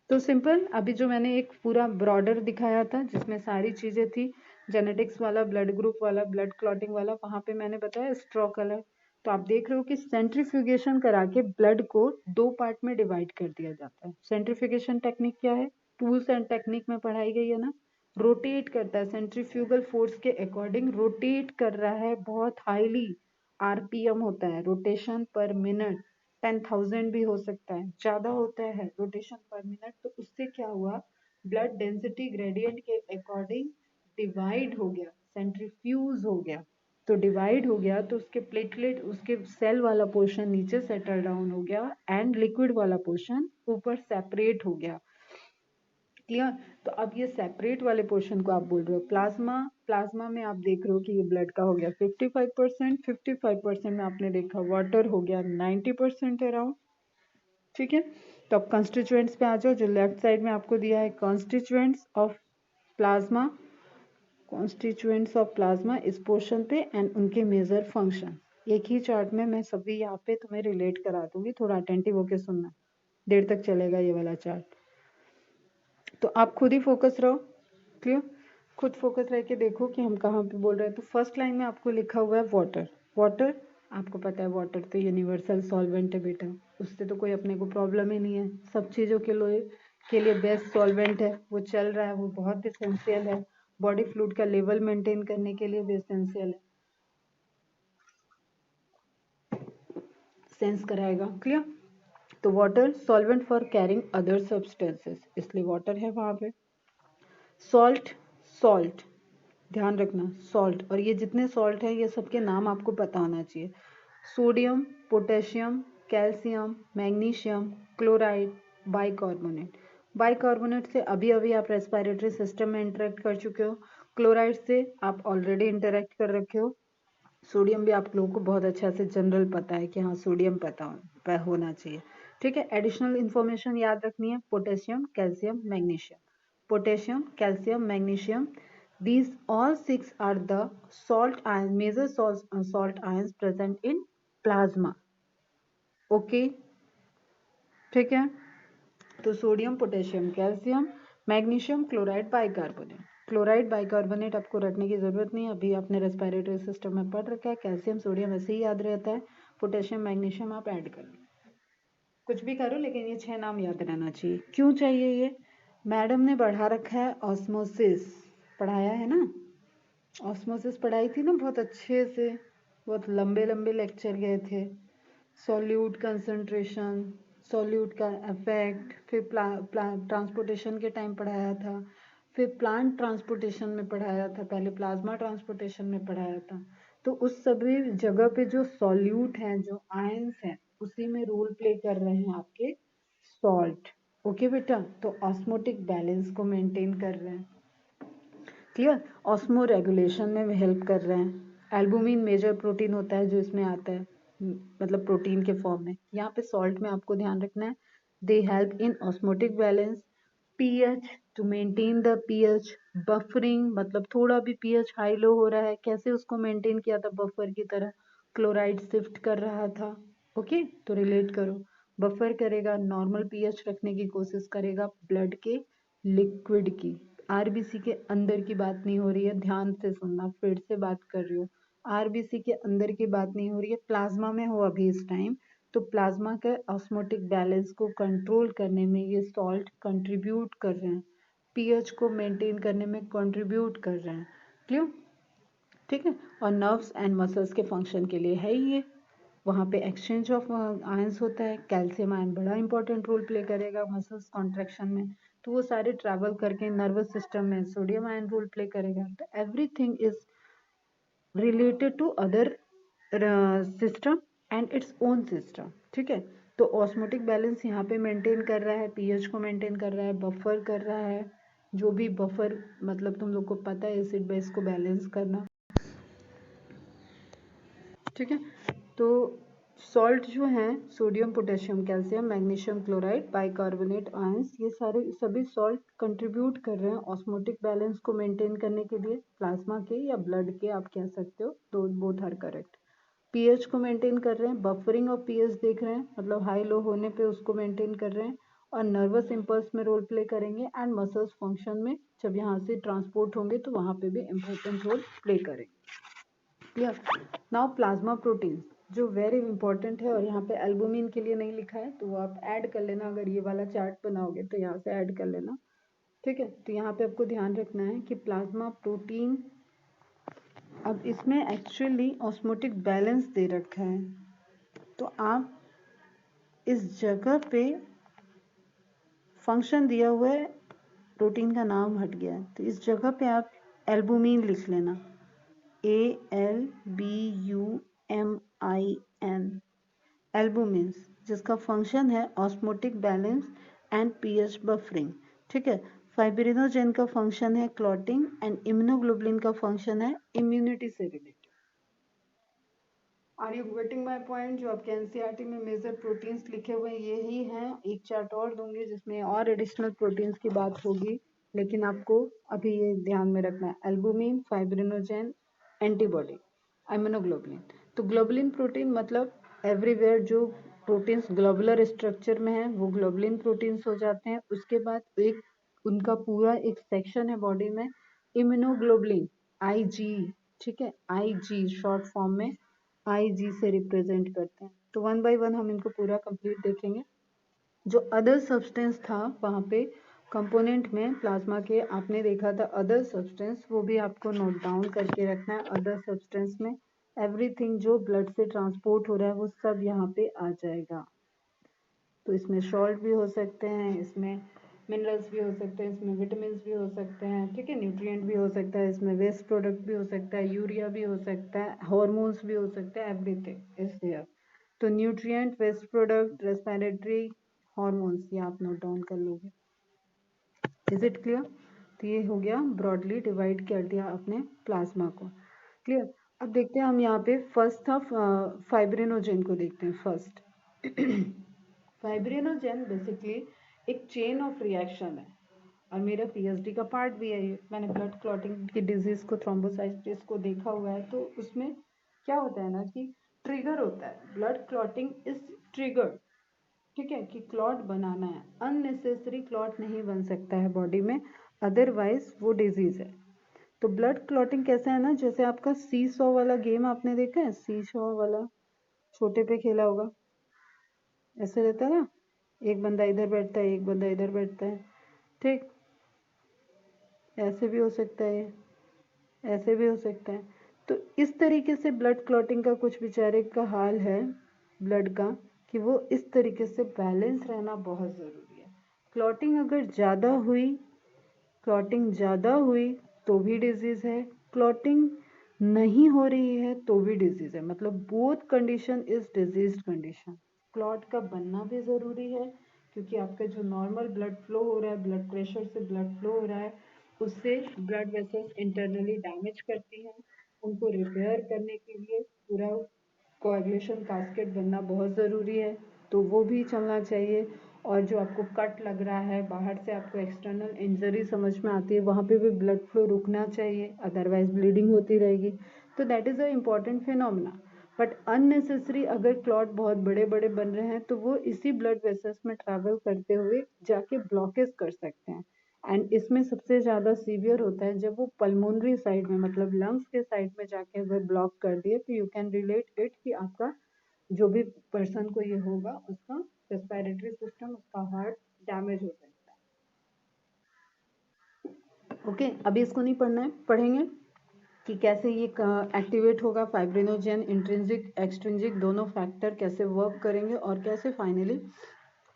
तो सिंपल, अभी जो मैंने एक पूरा ब्रॉडर दिखाया था जिसमें सारी चीजें थी, जेनेटिक्स वाला, ब्लड ग्रुप वाला, ब्लड क्लॉटिंग वाला, वहां पे मैंने बताया स्ट्रॉ कलर। तो आप देख रहे हो कि सेंट्रीफ्यूगेशन करा के ब्लड को 2 पार्ट में डिवाइड कर दिया जाता है। सेंट्रीफ्यूगेशन टेक्निक क्या है, टूल्स एंड टेक्निक में पढ़ाई गई है ना। रोटेट करता है, सेंट्रीफ्यूगल फोर्स के अकॉर्डिंग रोटेट कर रहा है, बहुत हाईली आरपीएम होता है, रोटेशन पर मिनट 10,000 भी हो सकता है, ज्यादा होता है रोटेशन पर मिनट। तो उससे क्या हुआ, ब्लड डेंसिटी ग्रेडियंट के अकॉर्डिंग डिवाइड हो गया, सेंट्रीफ्यूज हो गया। तो डिवाइड हो गया तो उसके प्लेटलेट, उसके सेल वाला पोर्शन नीचे सेटल डाउन हो गया एंड लिक्विड वाला पोर्शन ऊपर सेपरेट हो गया। क्लियर। तो अब ये सेपरेट वाले पोर्शन को आप बोल रहे हो प्लाज्मा। प्लाज्मा में आप देख रहे हो कि ये ब्लड का हो गया 55%, 55% में आपने देखा वाटर हो गया 90% अराउंड। ठीक है। तो अब कंस्टिट्यूएंट्स पे आ जाओ, जो लेफ्ट साइड में आपको दिया है, constituents of plasma, constituents of plasma इस पोर्शन पे एंड उनके मेजर फंक्शन। एक ही चार्ट में मैं सभी यहाँ पे तुम्हें रिलेट करा दूंगी, थोड़ा अटेंटिव होके सुनना, देर तक चलेगा ये वाला चार्ट। तो आप खुद ही फोकस रहो। क्लियर। खुद फोकस रह के देखो कि हम कहाँ पे बोल रहे हैं। तो फर्स्ट लाइन में आपको लिखा हुआ है वाटर। वाटर, आपको पता है वाटर तो यूनिवर्सल सॉल्वेंट है बेटा, उससे तो कोई अपने को प्रॉब्लम ही नहीं है, सब चीज़ों के लिए बेस्ट सॉल्वेंट है, वो चल रहा है, वो बहुत इसेंशियल है, बॉडी फ्लूइड का लेवल मेंटेन करने के लिए भी इसेंशियल है। सेंस कराएगा। क्लियर। तो water solvent for carrying other substances, इसलिए वाटर है वहां पे। सॉल्ट, सॉल्ट ध्यान रखना, सॉल्ट, और ये जितने सॉल्ट हैं ये सबके नाम आपको पता होना चाहिए। Sodium, potassium, calcium, magnesium, chloride, bicarbonate. Bicarbonate से अभी अभी आप रेस्पिरेटरी सिस्टम में इंटरेक्ट कर चुके हो, क्लोराइड से आप ऑलरेडी इंटरेक्ट कर रखे हो, सोडियम भी आप लोगों को बहुत अच्छा से जनरल पता है कि हाँ सोडियम होना चाहिए। ठीक है। एडिशनल इंफॉर्मेशन याद रखनी है, potassium, calcium, magnesium, potassium, calcium, magnesium, these all six are the salt ions, major salt ions present in plasma. Okay. ठीक है। तो sodium, potassium, calcium, magnesium, chloride, bicarbonate. Chloride bicarbonate आपको रटने की जरूरत नहीं है, अभी आपने रेस्पिरेटरी सिस्टम में पढ़ रखा है। कैल्शियम सोडियम ऐसे ही याद रहता है, पोटेशियम मैग्नीशियम आप ऐड कर लो, कुछ भी करो लेकिन ये 6 नाम याद रहना चाहिए। क्यों चाहिए ये, मैडम ने बढ़ा रखा है ऑस्मोसिस, पढ़ाया है ना, ऑस्मोसिस पढ़ाई थी ना बहुत अच्छे से, बहुत लंबे लंबे लेक्चर गए थे। सॉल्यूट कंसंट्रेशन, सॉल्यूट का इफेक्ट, फिर ट्रांसपोर्टेशन के टाइम पढ़ाया था, फिर प्लांट ट्रांसपोर्टेशन में पढ़ाया था, पहले प्लाज्मा ट्रांसपोर्टेशन में पढ़ाया था। तो उस सभी जगह पे जो सॉल्यूट हैं, जो आयंस हैं, उसी में रोल प्ले कर रहे हैं आपके सॉल्ट। ओके बेटा। तो ऑस्मोटिक बैलेंस को मेंटेन कर रहे हैं। क्लियर। ऑस्मो रेगुलेशन में हेल्प कर रहे हैं। एल्बुमिन मेजर प्रोटीन होता है जो इसमें आता है, मतलब प्रोटीन के फॉर्म में। यहाँ पे सॉल्ट में आपको ध्यान रखना है, they help in osmotic balance, pH to maintain the pH, buffering मतलब थोड़ा भी पीएच हाई लो हो रहा है, कैसे उसको मेंटेन किया था बफर की तरह, क्लोराइड शिफ्ट कर रहा था। ओके। तो रिलेट करो, बफर करेगा, नॉर्मल पीएच रखने की कोशिश करेगा ब्लड के लिक्विड की। आरबीसी के अंदर की बात नहीं हो रही है, ध्यान से सुनना, फिर से बात कर रही हूँ, आरबीसी के अंदर की बात नहीं हो रही है, प्लाज्मा में हो अभी इस टाइम। तो प्लाज्मा के ऑस्मोटिक बैलेंस को कंट्रोल करने में ये सॉल्ट कंट्रीब्यूट कर रहे हैं, पीएच को मेंटेन करने में कंट्रीब्यूट कर रहे हैं। क्लियर। ठीक है। और नर्व्स एंड मसल्स के फंक्शन के लिए है ये, वहाँ पे एक्सचेंज ऑफ आयंस होता है, कैल्शियम आयन बड़ा इंपॉर्टेंट रोल प्ले करेगा मसल्स कॉन्ट्रैक्शन में, तो वो सारे ट्रैवल करके नर्वस सिस्टम में सोडियम आयन रोल प्ले करेगा। तो everything is related to other system and its own system. ठीक है। तो ऑस्मोटिक बैलेंस यहाँ पे मेंटेन कर रहा है, पीएच को मेंटेन कर रहा है, बफर कर रहा है, जो भी बफर मतलब तुम लोग को पता है एसिड बेस को बैलेंस करना। ठीक है। तो सॉल्ट जो हैं sodium, potassium, calcium, magnesium chloride, bicarbonate ions, ये सारे सभी सॉल्ट कंट्रीब्यूट कर रहे हैं ऑस्मोटिक बैलेंस को मेंटेन करने के लिए प्लाज्मा के या ब्लड के, आप कह सकते हो, तो बोथ आर करेक्ट। पीएच को मेंटेन कर रहे हैं, बफरिंग ऑफ पीएच देख रहे हैं, मतलब हाई लो होने पे उसको मेंटेन कर रहे हैं, और नर्वस इम्पल्स में रोल प्ले करेंगे, एंड मसल्स फंक्शन में जब यहाँ से ट्रांसपोर्ट होंगे तो वहाँ पे भी इम्पोर्टेंट रोल प्ले करेंगे। क्लियर। नाउ प्लाज्मा प्रोटीन जो वेरी इंपॉर्टेंट है, और यहाँ पे एल्बुमिन के लिए नहीं लिखा है तो वो आप ऐड कर लेना, अगर ये वाला चार्ट बनाओगे तो यहाँ से ऐड कर लेना, ठीक है। तो यहाँ पे आपको ध्यान रखना है कि प्लाज्मा प्रोटीन, अब इसमें एक्चुअली ऑस्मोटिक बैलेंस दे रखा है, तो आप इस जगह पे फंक्शन दिया हुआ है, प्रोटीन का नाम हट गया है, तो इस जगह पे आप एल्बुमिन लिख लेना, ALBUMIN, एल्बुमिन, जिसका फंक्शन है osmotic balance and pH buffering, ठीक है। फाइब्रिनोजेन का फंक्शन है क्लॉटिंग, एंड इम्यूनोग्लोबुलिन का फंक्शन है इम्यूनिटी से related. Are you getting my point? जो आपके एनसीईआरटी में मेजर प्रोटीन्स लिखे हुए यही हैं। एक चार्ट और दूंगी जिसमें और एडिशनल प्रोटीन्स की बात होगी, लेकिन आपको अभी ये ध्यान में रखना है, एल्बुमिन, फाइब्रिनोजेन, एंटीबॉडी, इम्यूनोग्लोबुलिन। तो ग्लोबुलिन प्रोटीन मतलब एवरीवेयर जो प्रोटीन्स ग्लोबुलर स्ट्रक्चर में है वो ग्लोबुलिन प्रोटीन्स हो जाते हैं। उसके बाद एक उनका पूरा एक सेक्शन है बॉडी में इम्यूनोग्लोबुलिन, आईजी, ठीक है, आईजी शॉर्ट फॉर्म में आईजी से रिप्रेजेंट करते हैं। तो वन बाय वन हम इनको पूरा कंप्लीट देखेंगे। जो अदर सब्सटेंस था वहाँ पे कंपोनेंट में प्लाज्मा के आपने देखा था अदर सब्सटेंस, वो भी आपको नोट डाउन करके रखना है। अदर सब्सटेंस में एवरीथिंग जो ब्लड से ट्रांसपोर्ट हो रहा है वो सब यहाँ पे आ जाएगा। तो इसमें सॉल्ट भी हो सकते हैं, इसमें मिनरल्स भी हो सकते हैं, इसमें विटामिन भी हो सकते हैं, ठीक है, न्यूट्रिएंट भी हो सकता है, इसमें वेस्ट प्रोडक्ट भी हो सकता है, यूरिया भी हो सकता है, हार्मोन्स भी हो सकते हैं, एवरीथिंग इज देयर। तो nutrient, waste product, respiratory, hormones, ये आप नोट डाउन कर लोगे। Is it clear? तो ये हो गया, ब्रॉडली डिवाइड कर दिया आपने प्लाज्मा को। क्लियर। अब देखते हैं हम यहाँ पे फर्स्ट था फाइब्रिनोजेन को देखते हैं फर्स्ट। फाइब्रिनोजेन बेसिकली एक चेन ऑफ रिएक्शन है, और मेरा पीएचडी का पार्ट भी है ये। मैंने ब्लड क्लॉटिंग की डिजीज को, थ्रोम्बोसाइटिस को देखा हुआ है। तो उसमें क्या होता है ना कि ट्रिगर होता है, ब्लड क्लॉटिंग इज ट्रिगर्ड, ठीक है, कि क्लॉट बनाना है, अननेसेसरी क्लॉट नहीं बन सकता है बॉडी में, अदरवाइज वो डिजीज है। तो ब्लड क्लॉटिंग कैसा है ना, जैसे आपका सी सॉ वाला गेम आपने देखा है, सी सॉ वाला छोटे पे खेला होगा, ऐसे रहता है ना, एक बंदा इधर बैठता है, एक बंदा इधर बैठता है, ठीक, ऐसे भी हो सकता है, ऐसे भी हो सकता है। तो इस तरीके से ब्लड क्लॉटिंग का कुछ बेचारे का हाल है ब्लड का, कि वो इस तरीके से बैलेंस रहना बहुत ज़रूरी है। क्लॉटिंग अगर ज़्यादा हुई, क्लॉटिंग ज़्यादा हुई तो भी डिजीज़ है, क्लॉटिंग नहीं हो रही है तो भी डिजीज़ है, मतलब both condition is disease condition. Clot का बनना भी ज़रूरी है, क्योंकि आपका जो नॉर्मल ब्लड फ्लो हो रहा है, ब्लड प्रेशर से ब्लड फ्लो हो रहा है, उससे ब्लड वेसल्स इंटरनली डैमेज करती हैं। उनको रिपेयर करने के लिए पूरा कोएगुलेशन कास्केट बनना बहुत ज़रूरी है, तो वो भी चलना चाहिए। और जो आपको कट लग रहा है, बाहर से आपको एक्सटर्नल इंजरी समझ में आती है, वहाँ पे भी ब्लड फ्लो रुकना चाहिए, अदरवाइज ब्लीडिंग होती रहेगी। तो that is a important phenomena. But unnecessary अगर क्लॉट बहुत बड़े बड़े बन रहे हैं तो वो इसी ब्लड वेसल्स में ट्रैवल करते हुए जाके ब्लॉकेज कर सकते हैं। एंड इसमें सबसे ज़्यादा सीवियर होता है जब वो पल्मोनरी साइड में, मतलब लंग्स के साइड में जाके अगर ब्लॉक कर दिए, तो यू कैन रिलेट इट कि आपका जो भी पर्सन को ये होगा उसका रेस्पिरेटरी सिस्टम, उसका हार्ट डैमेज हो सकता है। ओके, अभी इसको नहीं पढ़ना है, पढ़ेंगे कि कैसे ये एक्टिवेट होगा फाइब्रिनोजेन, इंट्रिंसिक एक्सट्रिंसिक दोनों फैक्टर कैसे वर्क करेंगे, और कैसे फाइनली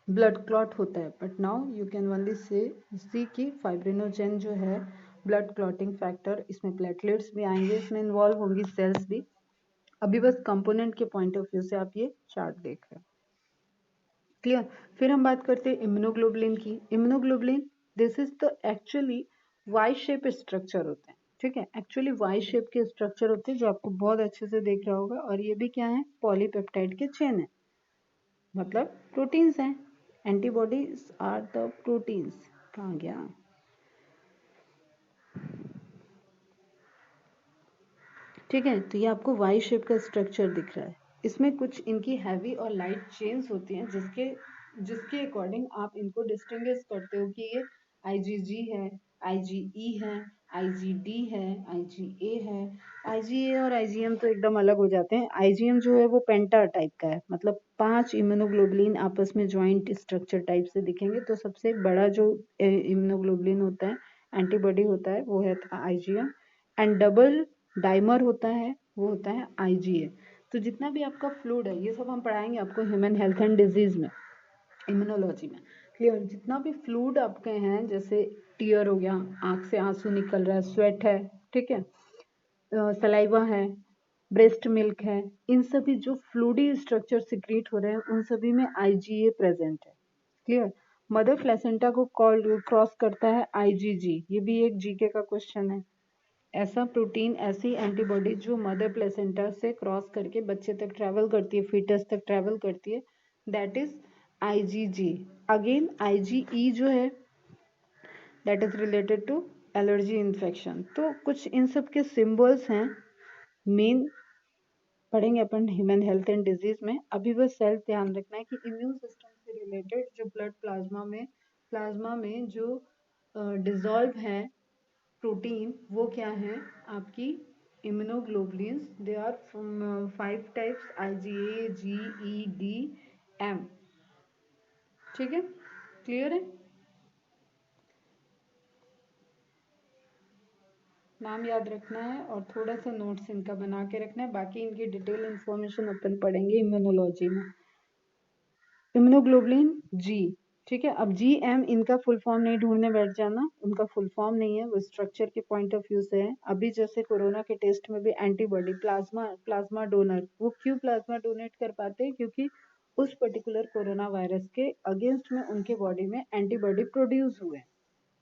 ब्लड क्लॉट होता है। But now you can only see कि फाइब्रिनोजेन जो है ब्लड क्लॉटिंग फैक्टर, इसमें प्लेटलेट्स भी आएंगे, इसमें इन्वॉल्व होंगी सेल्स भी। अभी बस कंपोनेंट के पॉइंट ऑफ व्यू से आप ये चार्ट देख रहे हैं। क्लियर। फिर हम बात करते हैं इम्यूनोग्लोबुलिन की। Immunoglobulin, this is the actually Y shape structure होते हैं, ठीक है, एक्चुअली वाई शेप के स्ट्रक्चर होते हैं जो आपको बहुत अच्छे से देख रहा होगा। और ये भी क्या है, पॉलीपेप्टाइड के चेन है, मतलब प्रोटीन्स हैं। Antibodies are the proteins. कहाँ गया, ठीक है। तो ये आपको वाई शेप का स्ट्रक्चर दिख रहा है। इसमें कुछ इनकी हैवी और लाइट चेन्स होती हैं जिसके जिसके अकॉर्डिंग आप इनको डिस्टिंग्विश करते हो कि ये आईजीजी है, आईजीई है, आईजीडी है, आईजीए है। आईजीए और आईजीएम तो एकदम अलग हो जाते हैं। आईजीएम जो है वो पेंटा टाइप का है, मतलब 5 इम्यूनोग्लोबुलिन आपस में ज्वाइंट स्ट्रक्चर टाइप से दिखेंगे। तो सबसे बड़ा जो इम्यूनोग्लोबुलिन होता है, एंटीबॉडी होता है, वो है आईजीएम। एंड डबल डाइमर होता है, वो होता है आईजीए। तो जितना भी आपका फ्लूइड है, ये सब हम पढ़ाएंगे आपको ह्यूमन हेल्थ एंड डिजीज में, इम्यूनोलॉजी में। क्लियर, जितना भी फ्लूइड आपके हैं, जैसे टीयर हो गया, आंख से आंसू निकल रहा है, स्वेट है, ठीक है, सलाइवा है, ब्रेस्ट मिल्क है, इन सभी जो फ्लूडी स्ट्रक्चर सिक्रीट हो रहे हैं उन सभी में आईजीए प्रेजेंट है। क्लियर। मदर प्लेसेंटा को क्रॉस करता है आईजीजी, ये भी एक जीके का क्वेश्चन है। ऐसा प्रोटीन, ऐसी एंटीबॉडी जो मदर प्लेसेंटा से क्रॉस करके बच्चे तक ट्रैवल करती है, फीटस तक ट्रैवल करती है, that is IgG. Again IgE जो है that is related to allergy infection. तो कुछ इन सब के सिंबल्स हैं, मेन पढ़ेंगे अपन ह्यूमन हेल्थ एंड डिजीज में। अभी बस सेल्फ ध्यान रखना है कि इम्यून सिस्टम से रिलेटेड जो ब्लड प्लाज्मा में जो डिजॉल्व है प्रोटीन, वो क्या है आपकी immunoglobulins. They are from 5 types, IgA, G, E, D, M. ठीक है, क्लियर है। नाम याद रखना है और थोड़ा सा नोट्स इनका बना के रखना है, बाकी इनकी डिटेल इंफॉर्मेशन अपन पढ़ेंगे इम्यूनोलॉजी में। इम्यूनोग्लोबुलिन जी, ठीक है। अब जी एम इनका फुल फॉर्म नहीं ढूंढने बैठ जाना, उनका फुल फॉर्म नहीं है, वो स्ट्रक्चर के पॉइंट ऑफ व्यू से है। अभी जैसे कोरोना के टेस्ट में भी एंटीबॉडी, प्लाज्मा डोनर, वो क्यों प्लाज्मा डोनेट कर पाते हैं, क्योंकि उस पर्टिकुलर कोरोना वायरस के अगेंस्ट में उनके बॉडी में एंटीबॉडी प्रोड्यूस हुए।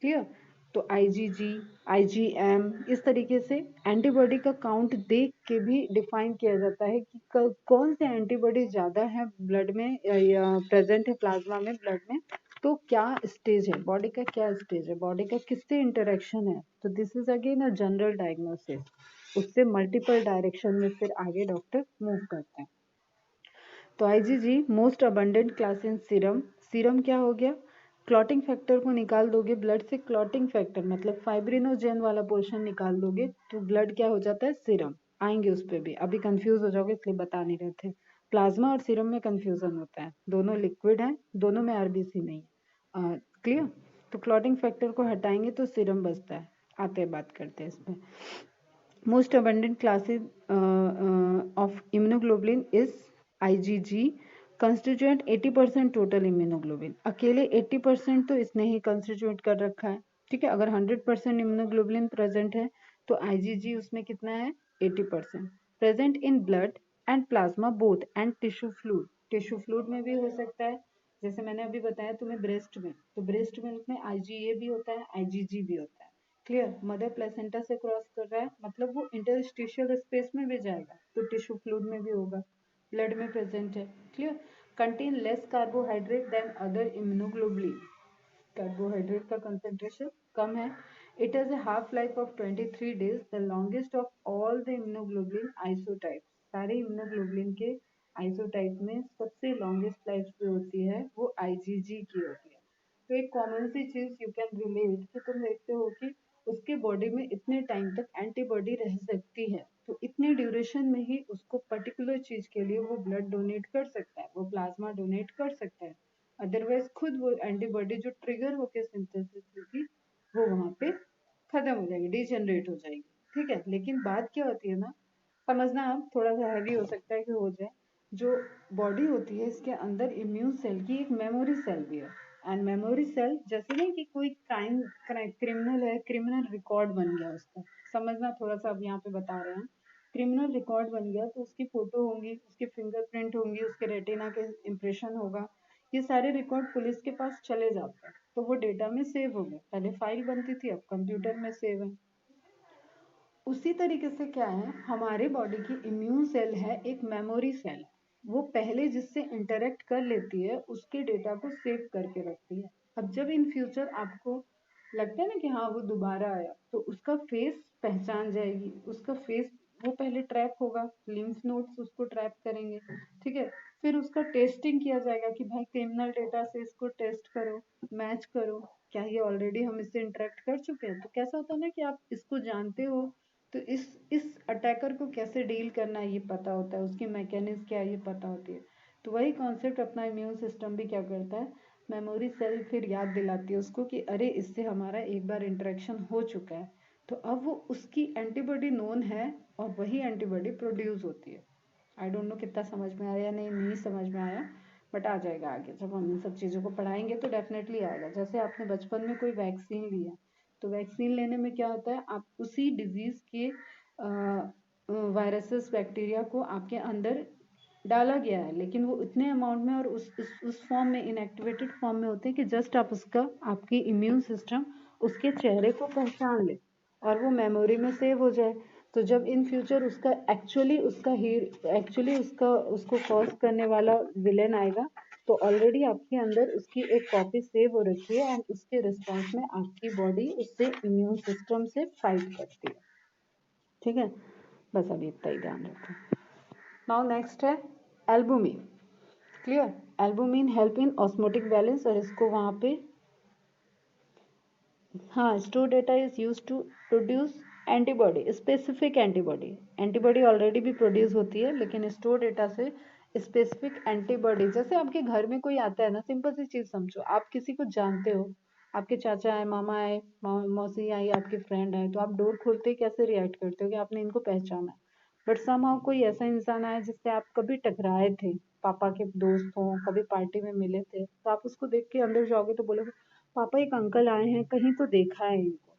क्लियर। तो आईजीजी, आईजीएम, इस तरीके से एंटीबॉडी का काउंट देख के भी डिफाइन किया जाता है कि कौन से एंटीबॉडी ज्यादा है ब्लड में या प्रेजेंट है प्लाज्मा में, ब्लड में। तो क्या स्टेज है बॉडी का, क्या स्टेज है बॉडी का, किससे इंटरेक्शन है। तो this is again a general diagnosis. उससे मल्टीपल डायरेक्शन में फिर आगे डॉक्टर मूव करते हैं। तो IgG most abundant class in serum. Serum क्या हो गया, क्लॉटिंग फैक्टर को निकाल दोगे ब्लड से, क्लॉटिंग फैक्टर मतलब फाइब्रिनोजेन वाला पोर्शन निकाल दोगे तो ब्लड क्या हो जाता है, सीरम। आएंगे उस पर भी, अभी कंफ्यूज हो जाओगे इसलिए बता नहीं रहे थे। प्लाज्मा और सीरम में कंफ्यूजन होता है, दोनों लिक्विड है, दोनों में आरबीसी नहीं है। क्लियर। तो क्लॉटिंग फैक्टर को हटाएंगे तो सीरम बचता है। आते हैं बात करते हैं इसमें। Most abundant classes of immunoglobulin is IgG, constituent 80% total immunoglobulin. अकेले 80% तो इसने ही कंस्टिट्यूट कर रखा है। ठीक है, अगर 100% इम्यूनोग्लोबुलिन प्रेजेंट है तो आईजीजी उसमें कितना है, 80%। Present in blood and plasma both and tissue fluid. Tissue fluid में भी हो सकता है, जैसे मैंने अभी बताया तुम्हें ब्रेस्ट में, तो ब्रेस्ट मिल्क में आईजीए भी होता है, आईजीजी भी होता है। क्लियर। मदर प्लेसेंटा से क्रॉस कर रहा है मतलब वो इंटरस्टिशियल स्पेस में भी जाएगा, तो टिश्यू फ्लूइड में भी होगा, ब्लड में प्रेजेंट है। Clear. Contain less carbohydrate than other immunoglobulin. Carbohydrate का कंसेंट्रेशन कम है। It has a half life of 23 days, the longest of all the immunoglobulin isotypes। सारे इम्यूनोग्लोबुलिन के आइसोटाइप में सबसे लॉन्गेस्ट लाइफ जो होती है वो आईजीजी की होती है। तो एक कॉमन सी चीज यू कैन रिलेट कि तुम देखते हो कि उसके बॉडी में इतने टाइम तक एंटीबॉडी रह सकती है, तो इतने ड्यूरेशन में ही उसको पर्टिकुलर चीज के लिए वो ब्लड डोनेट कर सकता है, वो प्लाज्मा डोनेट कर सकता है। अदरवाइज खुद वो एंटीबॉडी जो ट्रिगर होकर सिंथेसिस होगी वो वहां पे खत्म हो जाएगी, डिजनरेट हो जाएगी। ठीक है, लेकिन बात क्या होती है ना, समझना आप, थोड़ा सा हैवी हो सकता है कि हो जाए। जो बॉडी होती है इसके अंदर इम्यून सेल की एक मेमोरी सेल भी है। एंड मेमोरी सेल जैसे नहीं कि कोई क्रिमिनल है, क्रिमिनल रिकॉर्ड बन गया उसका, समझना थोड़ा सा अब यहाँ पे बता रहे हैं। क्रिमिनल रिकॉर्ड बन गया तो उसकी फोटो होंगी, उसके फिंगरप्रिंट होंगी, उसके रेटिना के इम्प्रेशन होगा, ये सारे रिकॉर्ड पुलिस के पास चले जाते हैं, तो वो डेटा में सेव हो गए। पहले फाइल बनती थी, अब कंप्यूटर में सेव है। उसी तरीके से क्या है, हमारे बॉडी की इम्यून सेल है एक मेमोरी सेल, वो पहले जिससे इंटरेक्ट कर लेती है उसके डेटा को सेव करके रखती है। अब जब इन फ्यूचर आपको लगता है ना कि हाँ वो दोबारा आया, तो उसका फेस पहचान जाएगी, उसका फेस वो पहले ट्रैप होगा, लिम्फ नोड्स उसको ट्रैप करेंगे, ठीक है। फिर उसका टेस्टिंग किया जाएगा कि भाई क्रिमिनल डेटा से इसको टेस्ट करो, मैच करो, क्या ये ऑलरेडी हम इससे इंटरेक्ट कर चुके हैं। तो कैसा होता है ना कि आप इसको जानते हो, तो इस अटैकर को कैसे डील करना है ये पता होता है, उसकी मैकेनिज्म क्या है ये पता होती है। तो वही कॉन्सेप्ट अपना इम्यून सिस्टम भी क्या करता है, मेमोरी सेल फिर याद दिलाती है उसको कि अरे इससे हमारा एक बार इंटरेक्शन हो चुका है, तो अब वो उसकी एंटीबॉडी नोन है और वही एंटीबॉडी प्रोड्यूस होती है। आई डोंट नो कितना समझ में आया या नहीं समझ में आया, बट आ जाएगा आगे जब हम इन सब चीज़ों को पढ़ाएंगे तो डेफिनेटली आएगा। जैसे आपने बचपन में कोई वैक्सीन लिया, तो वैक्सीन लेने में क्या होता है, आप उसी डिजीज़ के वायरसेस बैक्टीरिया को आपके अंदर डाला गया है, लेकिन वो इतने अमाउंट में और उस फॉर्म में, इनएक्टिवेटेड फॉर्म में होते हैं कि जस्ट आप उसका, आपकी इम्यून सिस्टम उसके चेहरे को पहचान ले और वो मेमोरी में सेव हो जाए। तो जब इन फ्यूचर उसका एक्चुअली उसको कॉज करने वाला विलेन आएगा, तो ऑलरेडी आपके अंदर उसकी एक कॉपी सेव हो रखी है एंड उसके रिस्पॉन्स में आपकी बॉडी उससे इम्यून सिस्टम से फाइट करती है, ठीक है। बस अभी इतना ही ध्यान रखो। नाउ नेक्स्ट है albumin. Clear, albumin help in osmotic balance, और इसको वहां पे हाँ, store data is use to produce antibody, specific antibody. Antibody already भी प्रोड्यूस होती है, लेकिन स्टोर डेटा से स्पेसिफिक एंटीबॉडी, जैसे आपके घर में कोई आता है ना, सिंपल सी चीज समझो, आप किसी को जानते हो, आपके चाचा आए, मामा आए, मौसी आई, आपके फ्रेंड आए, तो आप डोर खोलते ही कैसे रिएक्ट करते हो कि आपने इनको पहचाना। बट समहाउ कोई ऐसा इंसान आया जिससे आप कभी टकराए थे, पापा के दोस्त हो, कभी पार्टी में मिले थे, तो आप उसको देख के अंदर जाओगे तो बोलोगे पापा एक अंकल आए हैं, कहीं तो देखा है इनको,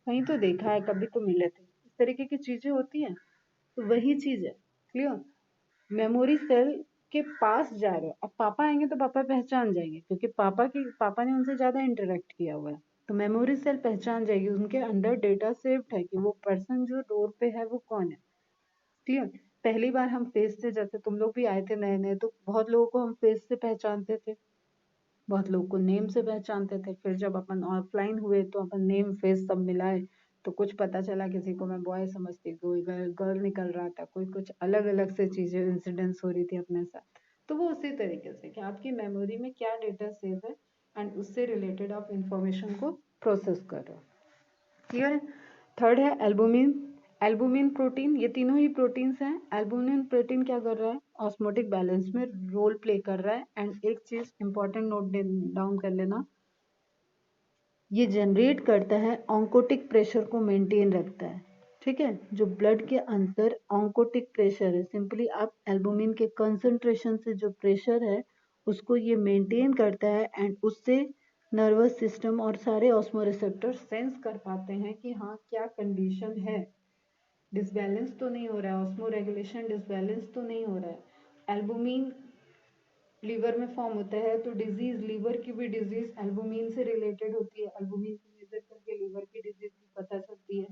कहीं तो देखा है, कभी तो मिले थे। इस तरीके की चीजें होती हैं। तो वही चीज है, क्लियर। मेमोरी सेल के पास जा रहे हो, अब पापा आएंगे तो पापा पहचान जाएंगे, क्योंकि पापा ने उनसे ज्यादा इंटरेक्ट किया हुआ है, तो मेमोरी सेल पहचान जाएगी, उनके अंदर डेटा सेव्ड है कि वो पर्सन जो डोर पे है वो कौन है, ठीक है। पहली बार हम फेस से, जैसे तुम लोग भी आए थे नए नए, तो बहुत लोगों को हम फेस से पहचानते थे, बहुत लोग को नेम से पहचानते थे, फिर जब अपन ऑफलाइन हुए तो अपन नेम फेस सब मिलाए, तो कुछ पता चला, किसी को मैं बॉय समझती, कोई गर्ल निकल रहा था, कोई कुछ अलग अलग से चीजें इंसिडेंट्स हो रही थी अपने साथ। तो वो उसी तरीके से कि आपकी मेमोरी में क्या डेटा सेव है एंड उससे रिलेटेड आप इंफॉर्मेशन को प्रोसेस कर रहे हो, क्लियर है। थर्ड है एल्बुमिन। एल्बुमिन प्रोटीन, ये तीनों ही प्रोटीन्स हैं। एल्बुमिन प्रोटीन क्या कर रहा है, ऑस्मोटिक बैलेंस में रोल प्ले कर रहा है। एंड एक चीज इंपॉर्टेंट नोट डाउन कर लेना, ये जनरेट करता है ऑन्कोटिक प्रेशर को मेंटेन रखता है, ठीक है। जो ब्लड के अंदर ऑन्कोटिक प्रेशर है, सिंपली आप एल्बुमिन के कंसंट्रेशन से जो प्रेशर है उसको ये मेंटेन करता है, एंड उससे नर्वस सिस्टम और सारे ऑस्मोरिसेप्टर सेंस कर पाते हैं कि हाँ क्या कंडीशन है, डिसबैलेंस तो नहीं हो रहा है, ऑस्मो रेगुलेशन डिसबैलेंस तो नहीं हो रहा है। एल्बुमिन लीवर में फॉर्म होता है, तो डिजीज, लीवर की भी डिजीज एल्बुमिन से रिलेटेड होती है, एल्बुमिन को मेजर करके लीवर की डिजीज भी पता चलती है।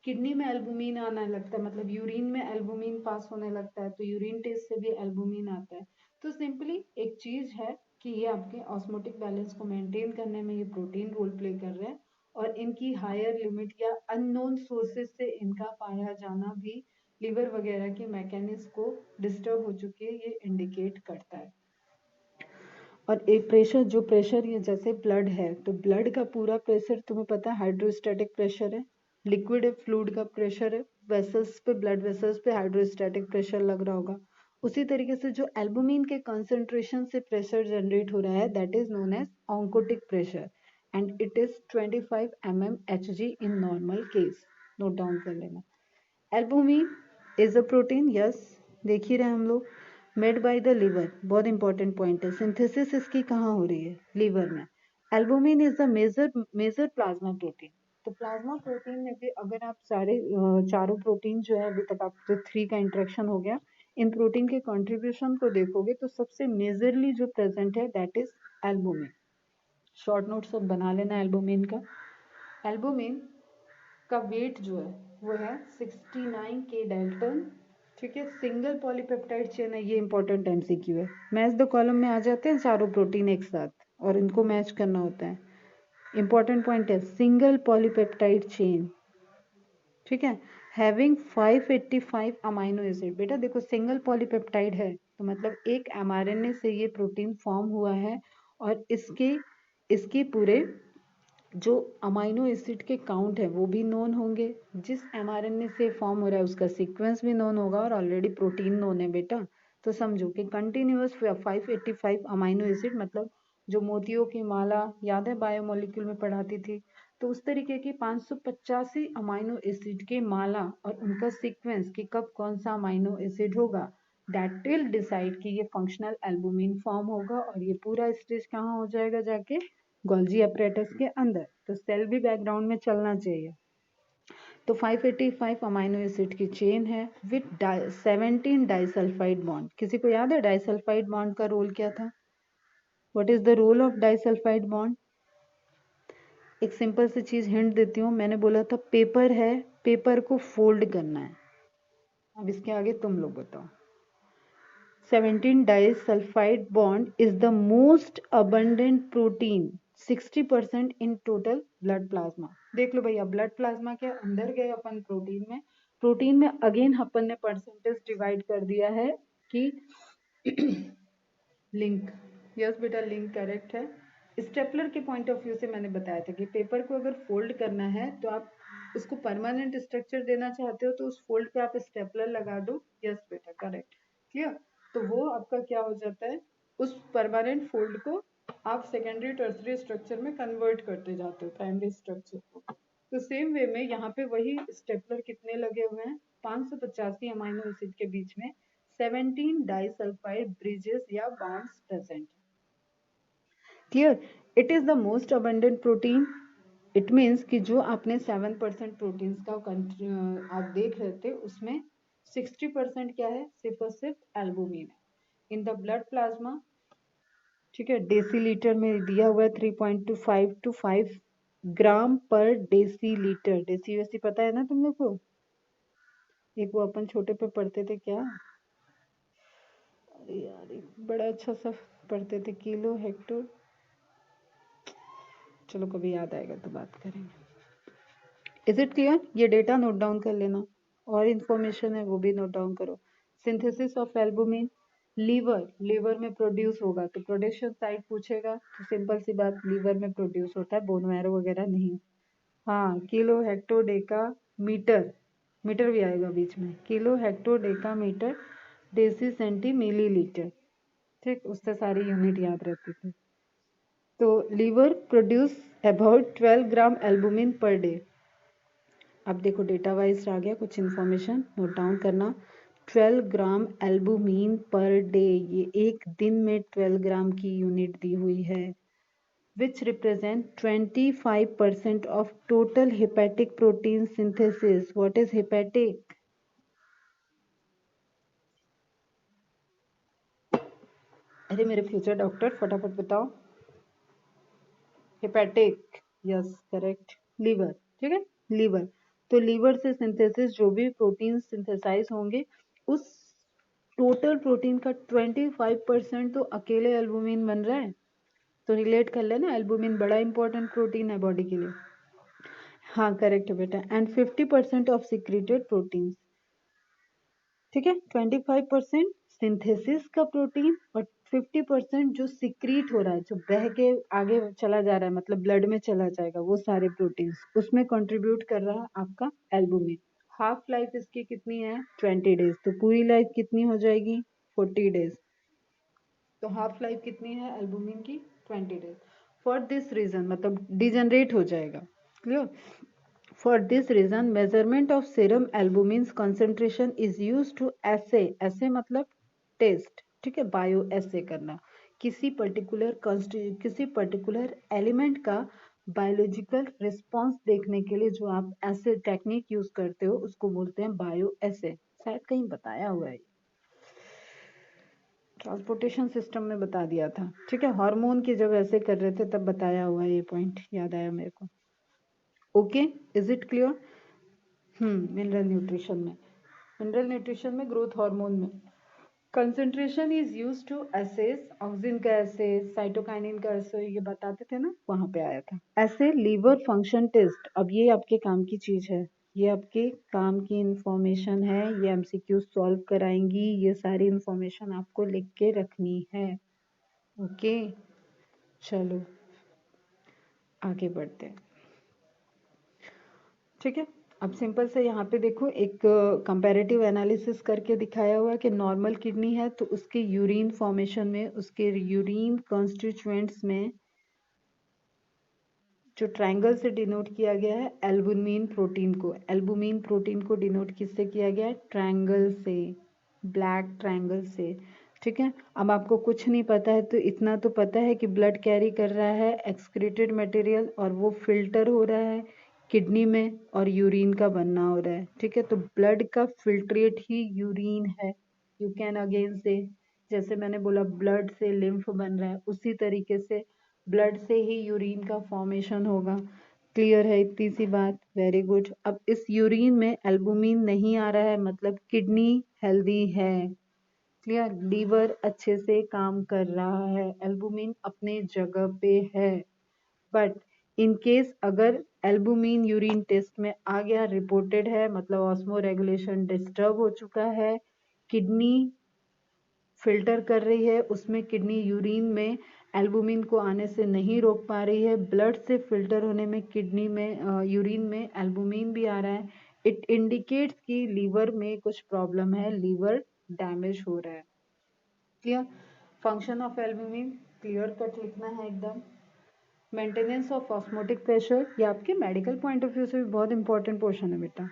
किडनी में एल्बुमिन आने लगता है, मतलब यूरिन में एल्बुमिन पास होने लगता है, तो यूरिन टेस्ट से भी एल्बुमिन आता है। तो सिंपली एक चीज है कि ये आपके ऑस्मोटिक बैलेंस को मेंटेन करने में ये प्रोटीन रोल प्ले कर रहे हैं, और इनकी हायर लिमिट या अननोन सोर्सेज से इनका पाया जाना भी लीवर वगैरह के मैकेनिज्म को डिस्टर्ब हो चुके हैं, ये इंडिकेट करता है। और एक प्रेशर, जो प्रेशर ये जैसे ब्लड है, तो ब्लड का पूरा प्रेशर तुम्हें पता है हाइड्रोस्टैटिक प्रेशर है, लिक्विड है, फ्लूइड का प्रेशर है, वेसल्स पे, ब्लड वेसल्स पे हाइड्रोस्टैटिक प्रेशर लग रहा होगा। उसी तरीके से जो एल्बुमिन के कंसंट्रेशन से प्रेशर जनरेट हो रहा है, that is known as oncotic pressure, and it is 25 mm Hg in normal case. Note down कर लेना। Albumin is a protein, yes, देख ही रहे हम लोग, मेड बाय द लिवर, बहुत इंपॉर्टेंट पॉइंट है, सिंथेसिस इसकी कहाँ हो रही है, लीवर में। Albumin is the major plasma protein. तो प्लाज्मा प्रोटीन में भी अगर आप सारे चारों प्रोटीन जो है, अभी तक आपको 3 का इंट्रैक्शन हो गया, इन प्रोटीन के कंट्रीब्यूशन को देखोगे तो सबसे मेजरली जो प्रेजेंट है that is albumin. Short note सब बना लेना एल्बुमिन का। एल्बुमिन का वेट जो है वो है 69 के डेल्टन। ठीक है, सिंगल पॉलीपेप्टाइड चेन है, ये इंपॉर्टेंट एमसीक्यू है। मैच द कॉलम में आ जाते हैं चारों प्रोटीन एक साथ और इनको मैच करना होता है। इंपॉर्टेंट पॉइंट है सिंगल पॉलीपेप्टाइड चेन। ठीक है, हैविंग 585 अमाइनो एसिड। बेटा देखो सिंगल पॉलीपेप्टाइड है तो मतलब एक एमआरएनए से ये प्रोटीन फॉर्म हुआ है और इसके पूरे जो अमाइनो एसिड के काउंट है वो भी नोन होंगे। जिस एमआरएनए से फॉर्म हो रहा है उसका सीक्वेंस भी नोन होगा और ऑलरेडी प्रोटीन नोन है बेटा। तो समझो कि कंटिन्यूअस 585 अमाइनो एसिड मतलब जो मोतियों की माला याद है बायोमोलिक्यूल में पढ़ाती थी, तो उस तरीके की 585 अमाइनो एसिड के माला और उनका सीक्वेंस कि कब कौन सा अमाइनो एसिड होगा, दैट विल डिसाइड कि ये फंक्शनल एल्बुमिन फॉर्म होगा और ये पूरा स्टेज कहाँ हो जाएगा जाके गोल्जी अपरेटस के अंदर। तो सेल भी बैकग्राउंड में चलना चाहिए। तो 585 अमाइनो एसिड की चेन है विद 17 डाइसल्फाइड बॉन्ड। किसी को याद है डाइसल्फाइड बॉन्ड का रोल क्या था? What is the role of disulphide bond? एक सिंपल सी चीज हिंट देती हूँ, मैंने बोला था पेपर है, पेपर को फोल्ड करना है। अब इसके आगे तुम लोग बताओ। 17 disulfide bond is the most abundant protein 60% in total blood plasma। देख लो भैया ब्लड प्लाज्मा के अंदर गए अपन प्रोटीन में अगेन अपन ने परसेंटेज डिवाइड कर दिया है कि लिंक। यस बेटा लिंक करेक्ट है। स्टेपलर के पॉइंट ऑफ व्यू से मैंने बताया था कि पेपर को अगर फोल्ड करना है तो आप उसको परमानेंट स्ट्रक्चर देना चाहते हो तो उस फोल्ड पे आप स्टेपलर लगा दो। यस बेटा करेक्ट क्लियर। तो वो आपका क्या हो जाता है, उस परमानेंट फोल्ड को आप सेकेंडरी टर्सरी स्ट्रक्चर में कन्वर्ट करते जाते हो प्राइमरी स्ट्रक्चर को। तो सेम वे में यहाँ पे वही स्टेपलर कितने लगे हुए हैं, 585 अमाइनो एसिड के बीच में 17 डाइसल्फाइड ब्रिजेस या bonds present. Clear. It is the most abundant protein. It means कि जो आपने 7% प्रोटीन्स का आप देख रहे थे उसमें 60% क्या है, सिर्फ और सिर्फ एल्बुमिन है इन द ब्लड प्लाज्मा। ठीक है, डेसीलीटर में दिया हुआ है 3.25 to 5 ग्राम पर डेसीलीटर। डेसी वैसी पता है ना तुम लोग को, एक वो अपन छोटे पे पढ़ते थे क्या, अरे यार बड़ा अच्छा सा पढ़ते थे, किलो हेक्टर। चलो कभी याद आएगा तो बात करेंगे। Is it clear? ये डेटा नोट डाउन कर लेना और इंफॉर्मेशन है वो भी नोट डाउन करो। सिंथेसिस ऑफ एल्बुमिन लीवर में प्रोड्यूस होगा तो प्रोडक्शन साइट पूछेगा तो सिंपल सी बात लीवर में प्रोड्यूस होता है, बोन मैरो वगैरह नहीं। हाँ kilo hecto deca metre, metre भी आएगा बीच में, kilo hecto deca metre deci centi millilitre. ठीक, उससे सारी यूनिट याद रहती थी। तो liver produce about 12 gram albumin per day. अब देखो डेटा वाइज आ गया, कुछ इन्फॉर्मेशन नोट डाउन करना। 12 ग्राम एल्बुमिन पर डे, ये एक दिन में 12 ग्राम की यूनिट दी हुई है, which represent 25% of total hepatic protein synthesis। What is hepatic? अरे मेरे फ्यूचर डॉक्टर फटाफट बताओ। Hepatic, yes correct, liver. ठीक है, लीवर। तो लीवर से सिंथेसिस जो भी प्रोटीन सिंथेसाइज होंगे उस टोटल प्रोटीन का 25% तो अकेले एल्बुमिन बन रहा है। तो रिलेट कर लेना, एल्बुमिन बड़ा इंपॉर्टेंट प्रोटीन है बॉडी के लिए। हाँ करेक्ट है बेटा। And 50% of secreted protein. ठीक है, 25% सिंथेसिस का प्रोटीन और 50% जो सिक्रीट हो रहा है, जो बह के आगे चला जा रहा है, मतलब ब्लड में चला जाएगा, वो सारे प्रोटीन्स उसमें कंट्रीब्यूट कर रहा है आपका एल्बुमिन। हाफ लाइफ इसकी कितनी है, 20 डेज। तो पूरी लाइफ कितनी हो जाएगी, 40 डेज। तो हाफ लाइफ कितनी है एल्बुमिन की, 20 डेज। फॉर दिस रीजन मतलब डिजनरेट हो जाएगा। Clear. For this reason, measurement of serum albumin's concentration is used to assay मतलब टेस्ट। ठीक है, बायो एसे करना किसी पर्टिकुलर एलिमेंट का बायोलॉजिकल रिस्पॉन्स देखने के लिए जो आप ऐसे टेक्निक यूज करते हो उसको बोलते हैं बायो एसे। शायद कहीं बताया हुआ है, ट्रांसपोर्टेशन सिस्टम में बता दिया था। ठीक है, हार्मोन की जब ऐसे कर रहे थे तब बताया हुआ है, ये पॉइंट याद आया मेरे को। Okay, is it clear? Mineral nutrition में, मिनरल न्यूट्रिशन में ग्रोथ हार्मोन में concentration is use to assess oxygen का असेस, साइटोकाइनिन का असेस, ये बताते थे ना, वहां पे आया था। ऐसे लीवर फंक्शन टेस्ट, अब ये आपके काम की चीज है, ये आपके काम की इंफॉर्मेशन है, ये एमसीक्यू सॉल्व कराएंगी, ये सारी इंफॉर्मेशन आपको लिख के रखनी है। ओके, चलो आगे बढ़ते हैं। ठीक है, अब सिंपल से यहाँ पे देखो एक कंपैरेटिव एनालिसिस करके दिखाया हुआ है कि नॉर्मल किडनी है तो उसके यूरिन फॉर्मेशन में, उसके यूरिन कॉन्स्टिट्यूएंट्स में जो ट्रायंगल से डिनोट किया गया है एल्बुमिन प्रोटीन को, एल्बुमिन प्रोटीन को डिनोट किससे किया गया है? ट्रायंगल से, ब्लैक ट्रायंगल से। ठीक है, अब आपको कुछ नहीं पता है तो इतना तो पता है कि ब्लड कैरी कर रहा है एक्सक्रीटेड मटेरियल और वो फिल्टर हो रहा है किडनी में और यूरिन का बनना हो रहा है। ठीक है, तो ब्लड का फिल्ट्रेट ही यूरिन है। यू कैन अगेन से, जैसे मैंने बोला ब्लड से लिम्फ बन रहा है, उसी तरीके से ब्लड से ही यूरिन का फॉर्मेशन होगा। क्लियर है इतनी सी बात? Very good. अब इस यूरिन में एल्बुमिन नहीं आ रहा है मतलब किडनी हेल्दी है। क्लियर, लीवर अच्छे से काम कर रहा है, एल्बुमिन अपने जगह पे है। बट इन केस अगर एल्बुमिन यूरिन टेस्ट में आ गया, रिपोर्टेड है, मतलब ऑस्मो रेगुलेशन डिस्टर्ब हो चुका है, किडनी फिल्टर कर रही है, उसमें किडनी यूरिन में एल्बुमिन को आने से नहीं रोक पा रही है, ब्लड से फिल्टर होने में किडनी में यूरिन में एल्बुमिन भी आ रहा है, इट इंडिकेट्स कि लीवर में कुछ प्रॉब्लम है, लीवर डैमेज हो रहा है। Clear, function of albumin clear cut लिखना है एकदम। मेंटेनेंस ऑफ ऑस्मोटिक प्रेशर, ये आपके मेडिकल पॉइंट ऑफ व्यू से भी बहुत इंपॉर्टेंट पोर्शन है बेटा।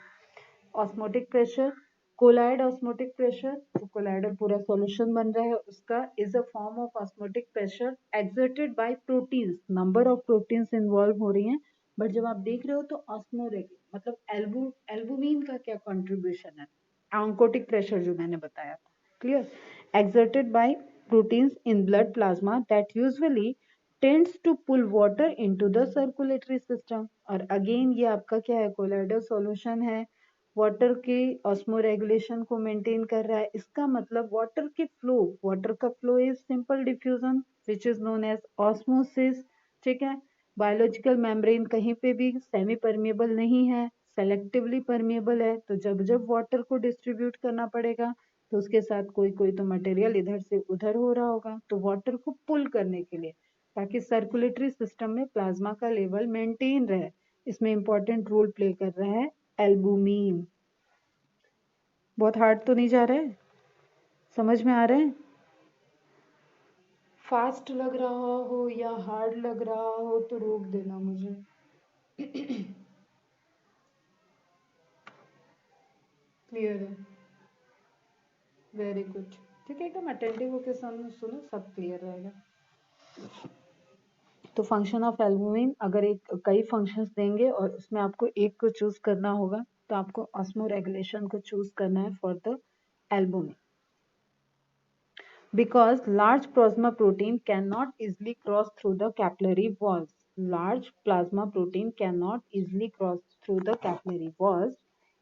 Osmotic pressure, colloid osmotic pressure, तो कोलाइडल पूरा सॉल्यूशन बन रहा है उसका, is a form of osmotic pressure exerted by proteins, number of proteins involve हो रही हैं। बट जब आप देख रहे हो तो ऑस्मोरेग मतलब एल्बुमिन का क्या कंट्रीब्यूशन है, ऑन्कोटिक प्रेशर जो मैंने बताया था। Clear, exerted by proteins in blood plasma that usually tends to pull water into the circulatory system. और अगेन ये आपका क्या है, कोलाइडल सॉल्यूशन है, वाटर के ऑस्मो रेगुलेशन को मेंटेन कर रहा है। इसका मतलब वाटर के फ्लो, वाटर का flow is simple diffusion which is known as osmosis. ठीक है, बायोलॉजिकल मेम्ब्रेन कहीं पे भी सेमी परमिएबल नहीं है, सेलेक्टिवली परमिएबल है, तो जब जब वाटर को डिस्ट्रीब्यूट करना पड़ेगा तो उसके साथ कोई कोई तो मटेरियल इधर से उधर हो रहा होगा, तो वाटर को पुल करने के लिए ताकि सर्कुलेटरी सिस्टम में प्लाज्मा का लेवल मेंटेन रहे, इसमें इंपॉर्टेंट रोल प्ले कर रहा है एल्बुमिन। बहुत हार्ड तो नहीं जा रहा है, समझ में आ रहा है? फास्ट लग रहा हो या हार्ड लग रहा हो तो रोक देना मुझे। क्लियर है, वेरी गुड। ठीक है, एकदम अटेंटिव होकर सुनो, सब क्लियर रहेगा। तो फंक्शन ऑफ एल्बुमिन, अगर एक कई फंक्शंस देंगे और उसमें आपको एक को चूज करना होगा तो आपको ऑस्मो रेगुलेशन को चूज करना है for the albumin. Because large plasma protein cannot easily cross through the capillary walls. Large plasma protein cannot easily cross through the capillary walls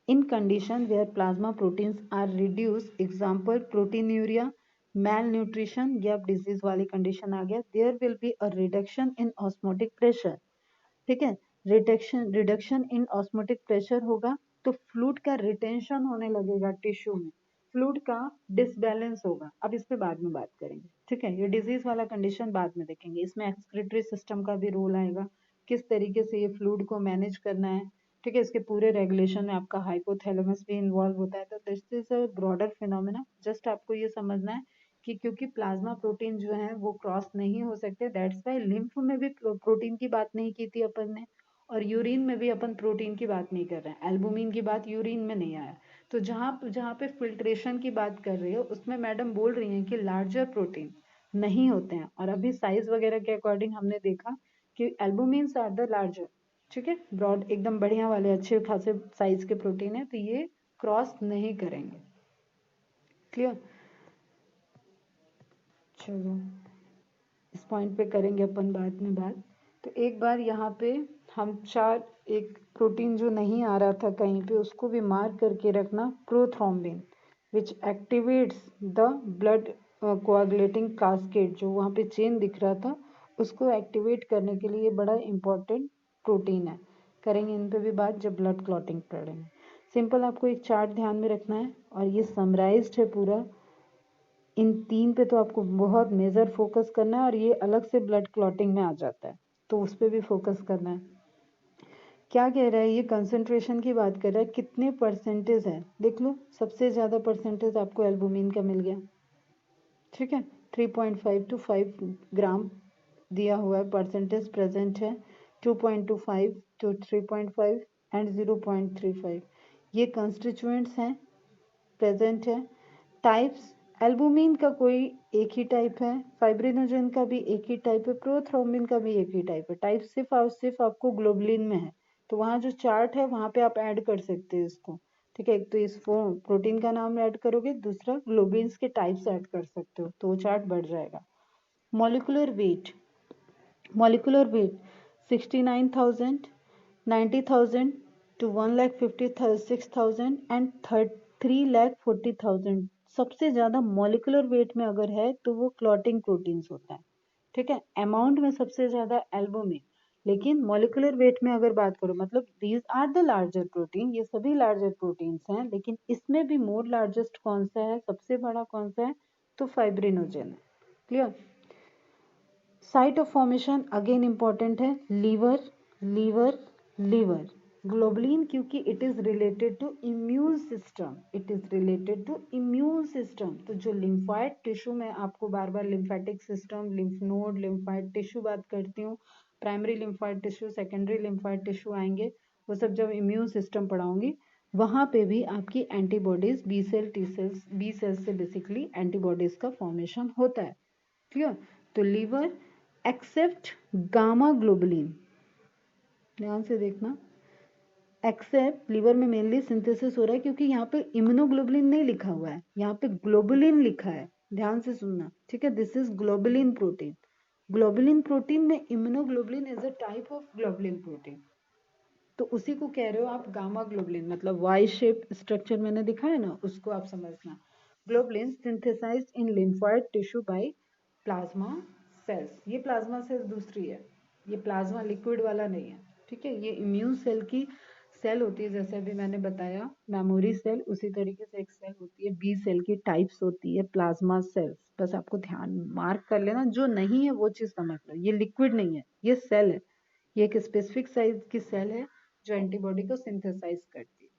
in condition where plasma proteins are reduced. Example, proteinuria, malnutrition, या disease वाली condition आ गया. There will be a reduction in osmotic pressure. ठीक है, reduction in osmotic pressure होगा तो fluid का retention होने लगेगा टिश्यू में, फ्लूइड का डिसबैलेंस होगा। अब इस पे बाद में बात करेंगे। ठीक है, ये डिजीज वाला कंडीशन बाद में देखेंगे, इसमें एक्सक्रीटरी सिस्टम का भी रोल आएगा, किस तरीके से ये फ्लूइड को मैनेज करना है। ठीक है, इसके पूरे रेगुलेशन में आपका हाइपोथैलेमस भी इन्वॉल्व होता है। तो this is a broader phenomena, just आपको ये समझना है कि क्योंकि प्लाज्मा प्रोटीन जो है वो क्रॉस नहीं हो सकते, दैट्स वाई लिम्फ में भी प्रोटीन की बात नहीं की थी अपन ने, और यूरिन में भी अपन प्रोटीन की बात नहीं कर रहे हैं, एल्बुमिन की बात यूरिन में नहीं आया। तो जहाँ जहाँ पे फिल्ट्रेशन की बात कर रही हो उसमें मैडम बोल रही हैं कि लार्जर प्रोटीन नहीं होते हैं, और अभी साइज वगैरह के अकॉर्डिंग हमने देखा कि एल्बुमिन आर द लार्जर। ठीक है, ब्रॉड एकदम बढ़िया वाले अच्छे खासे साइज के प्रोटीन है, तो ये क्रॉस नहीं करेंगे। क्लियर, चलो इस पॉइंट पे करेंगे अपन बाद में बात। तो एक बार यहाँ पे हम चार एक प्रोटीन जो नहीं आ रहा था कहीं पे उसको भी मार्क करके रखना, prothrombin which activates the blood coagulating cascade, जो वहाँ पे चेन दिख रहा था उसको एक्टिवेट करने के लिए बड़ा इंपॉर्टेंट प्रोटीन है। करेंगे इन पे भी बात जब ब्लड क्लॉटिंग पढ़ेंगे। सिंपल आपको एक चार्ट ध्यान में रखना है और ये समराइज्ड है पूरा। इन 3 पे तो आपको बहुत मेजर फोकस करना है और ये अलग से ब्लड क्लॉटिंग में आ जाता है तो उस पर भी फोकस करना है। क्या कह रहा है ये, कंसंट्रेशन की बात कर रहा है, कितने परसेंटेज है देख लो। सबसे ज़्यादा परसेंटेज आपको एल्बुमिन का मिल गया, ठीक है। 3.5 to 5 ग्राम दिया हुआ है, परसेंटेज प्रेजेंट है 2.25 to 3.5 एंड 0.35। ये कंस्टिट्यूएंट्स हैं, प्रेजेंट है। टाइप्स, एल्बुमिन का कोई एक ही टाइप है, फाइब्रिनोजन का भी एक ही टाइप है, प्रोथ्रोम्बिन का भी एक ही टाइप है। टाइप सिर्फ और सिर्फ आपको ग्लोबुलिन में है, तो वहाँ जो चार्ट है वहाँ पे आप ऐड कर सकते हैं इसको, ठीक है। एक तो इस प्रोटीन का नाम ऐड करोगे, दूसरा ग्लोबिन्स के टाइप्स ऐड कर सकते हो तो वो चार्ट बढ़ जाएगा। Molecular weight, molecular weight 69,000, 90,000 to 1,56,000 and 3,40,000। सबसे ज़्यादा मॉलिक्यूलर वेट में अगर है तो वो क्लॉटिंग प्रोटीन्स होता है, ठीक है। अमाउंट में सबसे ज़्यादा एल्बुमिन, लेकिन मॉलिक्यूलर वेट में अगर बात करो मतलब these are the larger protein, ये सभी लार्जर प्रोटीन्स हैं, लेकिन इसमें भी मोर लार्जेस्ट कौन सा है, सबसे बड़ा कौन सा है, तो फाइब्रिनोजन है। Clear. Site of formation again important है, लीवर, लीवर, लीवर। ग्लोबुलिन क्योंकि it is related to immune system, it is related to immune system. तो जो लिम्फाइड टिश्यू में आपको बार बार lymphatic system, lymph node, lymphoid tissue बात करती हूँ, primary lymphoid tissue, secondary lymphoid tissue आएंगे, वो सब जब इम्यून सिस्टम पढ़ाऊंगी वहाँ पे भी आपकी antibodies, B cell, T cells, B cells से बेसिकली एंटीबॉडीज का फॉर्मेशन होता है। क्लियर। तो लीवर एक्सेप्ट गामा ग्लोबुलिन, ध्यान से देखना, एक्सेप्ट लीवर में मेनली सिंथेसिस हो रहा है क्योंकि यहाँ पे इम्यूनोग्लोबुलिन नहीं लिखा हुआ है, यहाँ पे ग्लोबुलिन लिखा है, ध्यान से सुनना, ठीक है। This is globulin protein. Globulin protein में immunoglobulin is a type of globulin protein, तो उसी को कह रहे हो आप गामा ग्लोबुलिन, मतलब वाई शेप स्ट्रक्चर मैंने दिखाया ना, उसको आप समझना। Globulin synthesized in lymphoid tissue by plasma cells, ये प्लाज्मा सेल्स दूसरी है, ये प्लाज्मा लिक्विड वाला नहीं है, ठीक है। ये इम्यून सेल की सेल होती है, जैसे अभी मैंने बताया मेमोरी सेल, उसी तरीके से एक सेल होती है, बी सेल की टाइप्स होती है प्लाज्मा सेल्स। बस आपको ध्यान मार्क कर लेना, जो नहीं है वो चीज समझ लो, ये लिक्विड नहीं है, ये सेल है, ये एक स्पेसिफिक साइज की सेल है जो एंटीबॉडी को सिंथेसाइज करती है।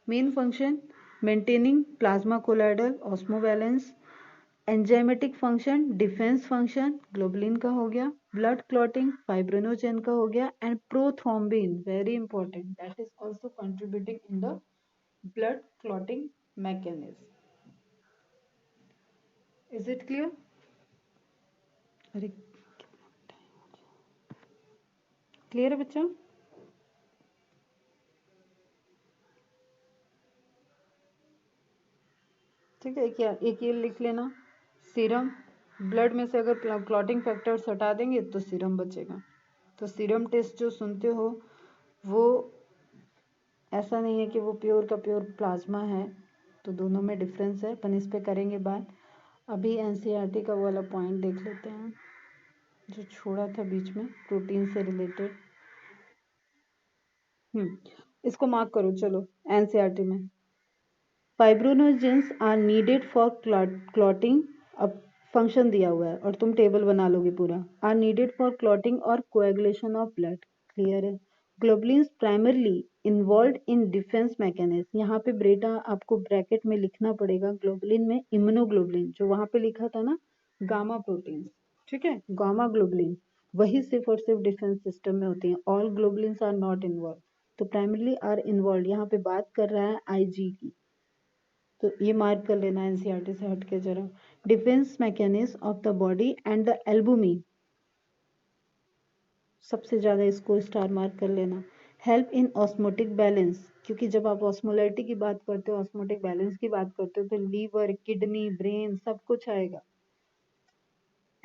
Main function maintaining plasma colloidal ऑस्मोवैलेंस, enzymatic function defence function globulin का हो गया, ब्लड क्लॉटिंग फाइब्रिनोजेन का हो गया, and prothrombin very important, that is also contributing in the blood clotting mechanism. Is it clear? अरे क्लियर है बच्चा? ठीक है। क्या एक ये लिख लेना, सीरम, ब्लड में से अगर क्लॉटिंग फैक्टर्स हटा देंगे तो सीरम बचेगा। तो सीरम टेस्ट जो सुनते हो वो ऐसा नहीं है कि वो प्योर का प्योर प्लाज्मा है, तो दोनों में डिफरेंस है, अपन इस पे करेंगे बात। अभी एनसीईआरटी का वाला पॉइंट देख लेते हैं जो छोड़ा था बीच में प्रोटीन से रिलेटेड। इसको मार्क करो, चलो एनसीईआरटी में फाइब्रिनोजेंस आर नीडेड फॉर क्लॉटिंग, अब फंक्शन दिया हुआ है और तुम टेबल बना लोगे पूरा, आर नीडेड फॉर क्लॉटिंग और कोएगुलेशन ऑफ ब्लड। क्लियर है। Globulins primarily involve in defence mechanism, यहाँ पे बेटा आपको ब्रैकेट में लिखना पड़ेगा, ग्लोबुलिन में इम्यूनोग्लोबुलिन जो वहां पे लिखा था ना गामा प्रोटीन, ठीक है, गामा ग्लोबुलिन वही सिर्फ और सिर्फ डिफेंस सिस्टम में होती हैं, all globulins are not involve. तो प्राइमरली आर इन्वॉल्व, यहाँ पे बात कर रहा है आईजी की, तो ये मार्क कर लेना एनसीईआरटी से हट के जरा। Defence mechanism of the body and the albumin, सबसे ज्यादा इसको स्टार मार्क कर लेना। हेल्प इन ऑस्मोटिक बैलेंस, क्योंकि जब आप ऑस्मोलैरिटी की बात करते हो, ऑस्मोटिक बैलेंस की बात करते हो, तो लीवर, किडनी, ब्रेन सब कुछ आएगा।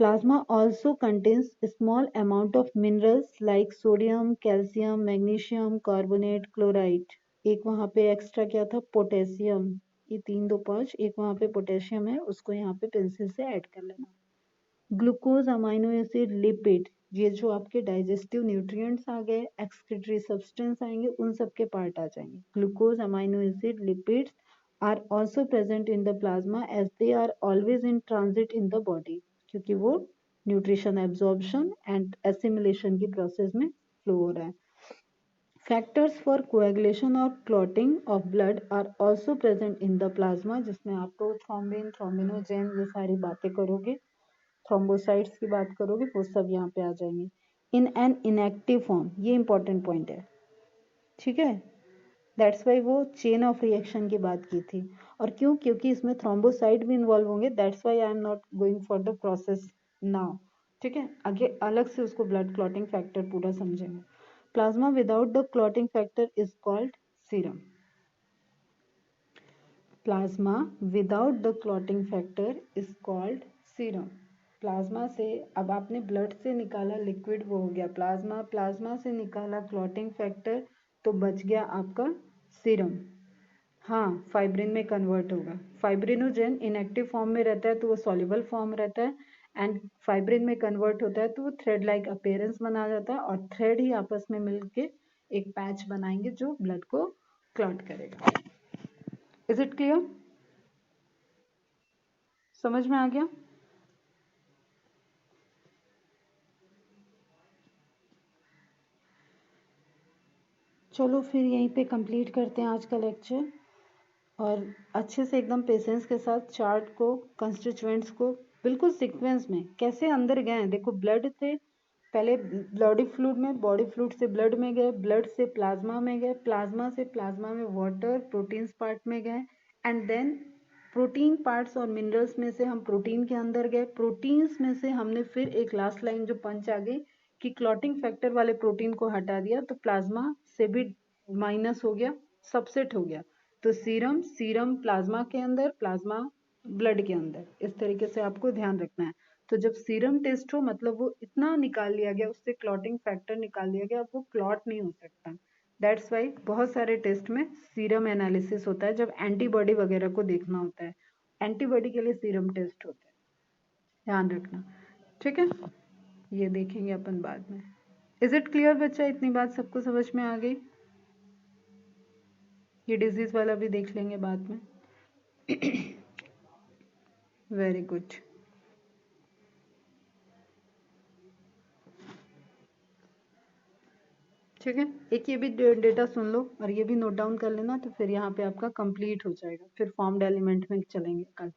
Plasma also contains a small amount of minerals like sodium, calcium, magnesium, carbonate, chloride. एक वहाँ पे एक्स्ट्रा क्या था, पोटेशियम. ये 3 2 5, एक वहाँ पे पोटेशियम है, उसको यहाँ पे पेंसिल से ऐड कर लेना. ग्लूकोज, अमाइनो एसिड, लिपिड, ये जो आपके डाइजेस्टिव न्यूट्रिएंट्स आ गए, एक्सक्रीटरी सब्सटेंस आएंगे, उन सब के पार्ट आ जाएंगे. Glucose, amino acid, lipids are also present in the plasma as they are always in transit in the body, क्योंकि वो न्यूट्रिशन एब्जॉर्प्शन एंड एसिमिलेशन की प्रोसेस में फ्लो हो रहा है. फैक्टर्स फॉर कोएगुलेशन और clotting of blood are also present in the plasma, जिसमें आपको थ्रोम्बिन, थ्रोम्बिनोजेन, ये सारी बातें करोगे, थ्रोम्बोसाइट्स की बात करोगे, वो सब यहाँ पे आ जाएंगे. इन एन इनएक्टिव फॉर्म, ये इंपॉर्टेंट पॉइंट है, ठीक है. दैट्स वाई वो चेन ऑफ रिएक्शन की बात की थी. और क्यों, क्योंकि इसमें थ्रोम्बोसाइट भी इन्वॉल्व होंगे. That's why I am not going for the process now, ठीक है. आगे अलग से उसको ब्लड क्लॉटिंग फैक्टर पूरा समझेंगे. Plasma without the clotting factor is called serum. Plasma without the clotting factor is called serum. Plasma से, अब आपने ब्लड से निकाला लिक्विड, वो हो गया प्लाज्मा. प्लाज्मा से निकाला क्लॉटिंग फैक्टर, तो बच गया आपका सीरम. हाँ, फाइब्रिन में कन्वर्ट होगा. फाइब्रिनोजेन इनएक्टिव फॉर्म में रहता है तो वो सॉल्युबल फॉर्म रहता है, एंड फाइब्रिन में कन्वर्ट होता है तो वो थ्रेड लाइक अपीयरेंस बना जाता है, और थ्रेड ही आपस में मिलके एक पैच बनाएंगे जो ब्लड को क्लॉट करेगा. Is it clear? समझ में आ गया? चलो फिर यहीं पे कंप्लीट करते हैं आज का लेक्चर, और अच्छे से एकदम पेशेंस के साथ चार्ट को, कंस्टिट्यूएंट्स को बिल्कुल सीक्वेंस में कैसे अंदर गए हैं. देखो, ब्लड से पहले बॉडी फ्लूइड में, बॉडी फ्लूइड से ब्लड में गए, ब्लड से प्लाज्मा में गए, प्लाज्मा से प्लाज्मा में वाटर प्रोटीन्स पार्ट में गए, एंड देन प्रोटीन पार्ट्स और मिनरल्स में से हम प्रोटीन के अंदर गए. प्रोटीन्स में से हमने फिर एक लास्ट लाइन जो पंच आ गई कि क्लॉटिंग फैक्टर वाले प्रोटीन को हटा दिया, तो प्लाज्मा से भी माइनस हो गया, सबसेट हो गया. तो सीरम, सीरम प्लाज्मा के अंदर, प्लाज्मा ब्लड के अंदर, इस तरीके से आपको ध्यान रखना है. तो जब सीरम टेस्ट हो, मतलब वो इतना निकाल लिया गया, उससे क्लॉटिंग फैक्टर निकाल लिया गया, अब वो क्लॉट नहीं हो सकता. दैट्स वाई बहुत सारे टेस्ट में सीरम एनालिसिस होता है जब एंटीबॉडी वगैरह को देखना होता है. एंटीबॉडी के लिए सीरम टेस्ट होता है, ध्यान रखना, ठीक है. ये देखेंगे अपन बाद में. इज इट क्लियर बच्चा? इतनी बात सबको समझ में आ गई? ये डिजीज वाला भी देख लेंगे बाद में. Very good. ठीक है, एक ये भी डेटा सुन लो और ये भी नोट डाउन कर लेना, तो फिर यहाँ पे आपका कंप्लीट हो जाएगा. फिर फॉर्म्ड एलिमेंट में चलेंगे कल.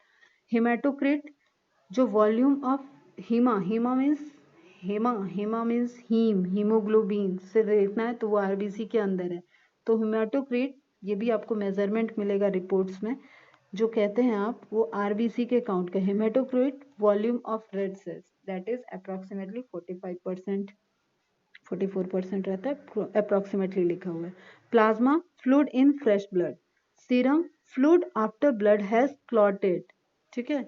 हेमाटोक्रिट, जो volume of Hima, Hima means Hema means haemoglobin से देखना है, तो वो आरबीसी के अंदर है. तो हेमाटोक्रिट, ये भी आपको मेजरमेंट मिलेगा रिपोर्ट्स में, जो कहते हैं आप, वो आरबीसी के काउंट का. Haematocrit volume of red cells, that is approximately 45%, 44% रहता है, अप्रोक्सीमेटली लिखा हुआ है. Plasma fluid in fresh blood. Serum fluid after blood has clotted, ठीक है.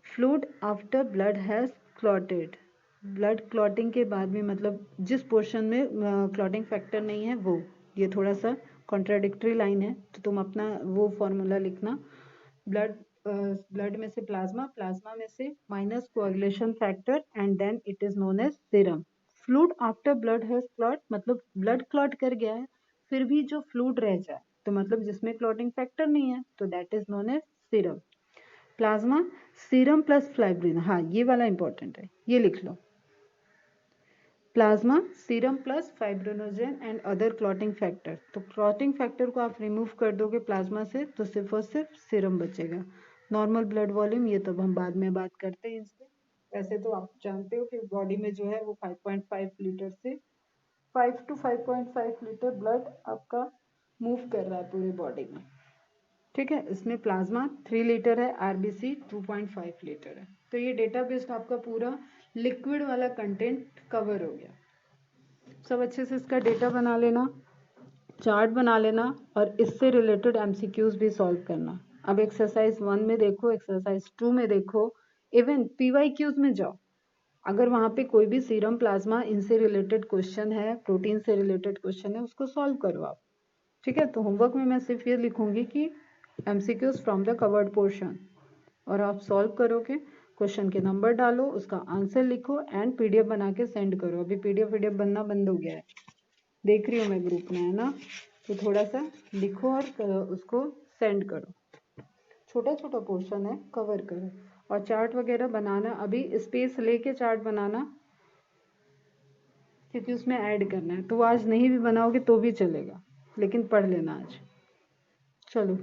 Fluid after blood has clotted, blood clotting के बाद में, मतलब जिस पोर्शन में क्लॉटिंग फैक्टर नहीं है वो, ये थोड़ा सा कॉन्ट्राडिक्टरी लाइन है, तो तुम अपना वो फॉर्मूला लिखना. ब्लड में से प्लाज्मा, प्लाज्मा में से minus coagulation factor, and then it is known as serum. Fluid after blood has clot, मतलब ब्लड क्लॉट कर गया है, फिर भी जो फ्लूइड रह जाए, तो मतलब जिसमें क्लॉटिंग फैक्टर नहीं है, तो that is known as serum. Plasma serum plus fibrin, हाँ ये वाला इंपॉर्टेंट है, ये लिख लो. Plasma serum plus fibrinogen and other clotting factor. तो क्लॉटिंग फैक्टर को आप रिमूव कर दोगे प्लाज्मा से, तो सिर्फ और सिर्फ सीरम बचेगा. नॉर्मल ब्लड वॉल्यूम, ये तो हम बाद में बात करते हैं इससे. वैसे तो आप जानते हो कि बॉडी में जो है वो 5.5 लीटर से 5 to 5.5 लीटर ब्लड आपका मूव कर रहा है पूरी बॉडी में, ठीक है. इसमें प्लाज्मा 3 लीटर है, आरबीसी 2.5 लीटर है. तो ये डेटाबेस आपका पूरा लिक्विड वाला कंटेंट कवर हो गया. सब अच्छे से इसका डेटा बना लेना, चार्ट बना लेना, और इससे रिलेटेड एमसीक्यूज भी सॉल्व करना. अब एक्सरसाइज 1 में देखो, एक्सरसाइज 2 में देखो, इवन PYQs में जाओ, अगर वहाँ पे कोई भी सीरम प्लाज्मा इनसे रिलेटेड क्वेश्चन है, प्रोटीन से रिलेटेड क्वेश्चन है, उसको सॉल्व करो आप। ठीक है, तो होमवर्क में मैं सिर्फ ये लिखूंगी कि MCQs from the covered portion, और आप सॉल्व करोगे, क्वेश्चन के नंबर डालो, उसका आंसर लिखो एंड PDF बना के सेंड करो। अभी PDF बनना बंद हो गया है, देख रही हूँ मैं ग्रुप में, है ना, तो थोड़ा सा लिखो और उसको सेंड करो। छोटा छोटा पोर्शन है, कवर करो। और चार्ट वगैरह बनाना, अभी स्पेस लेके चार्ट बनाना, क्योंकि उसमें ऐड करना है। तो आज नहीं भी बनाओगे तो भी चलेगा, लेकिन पढ़ लेना आज। चलो।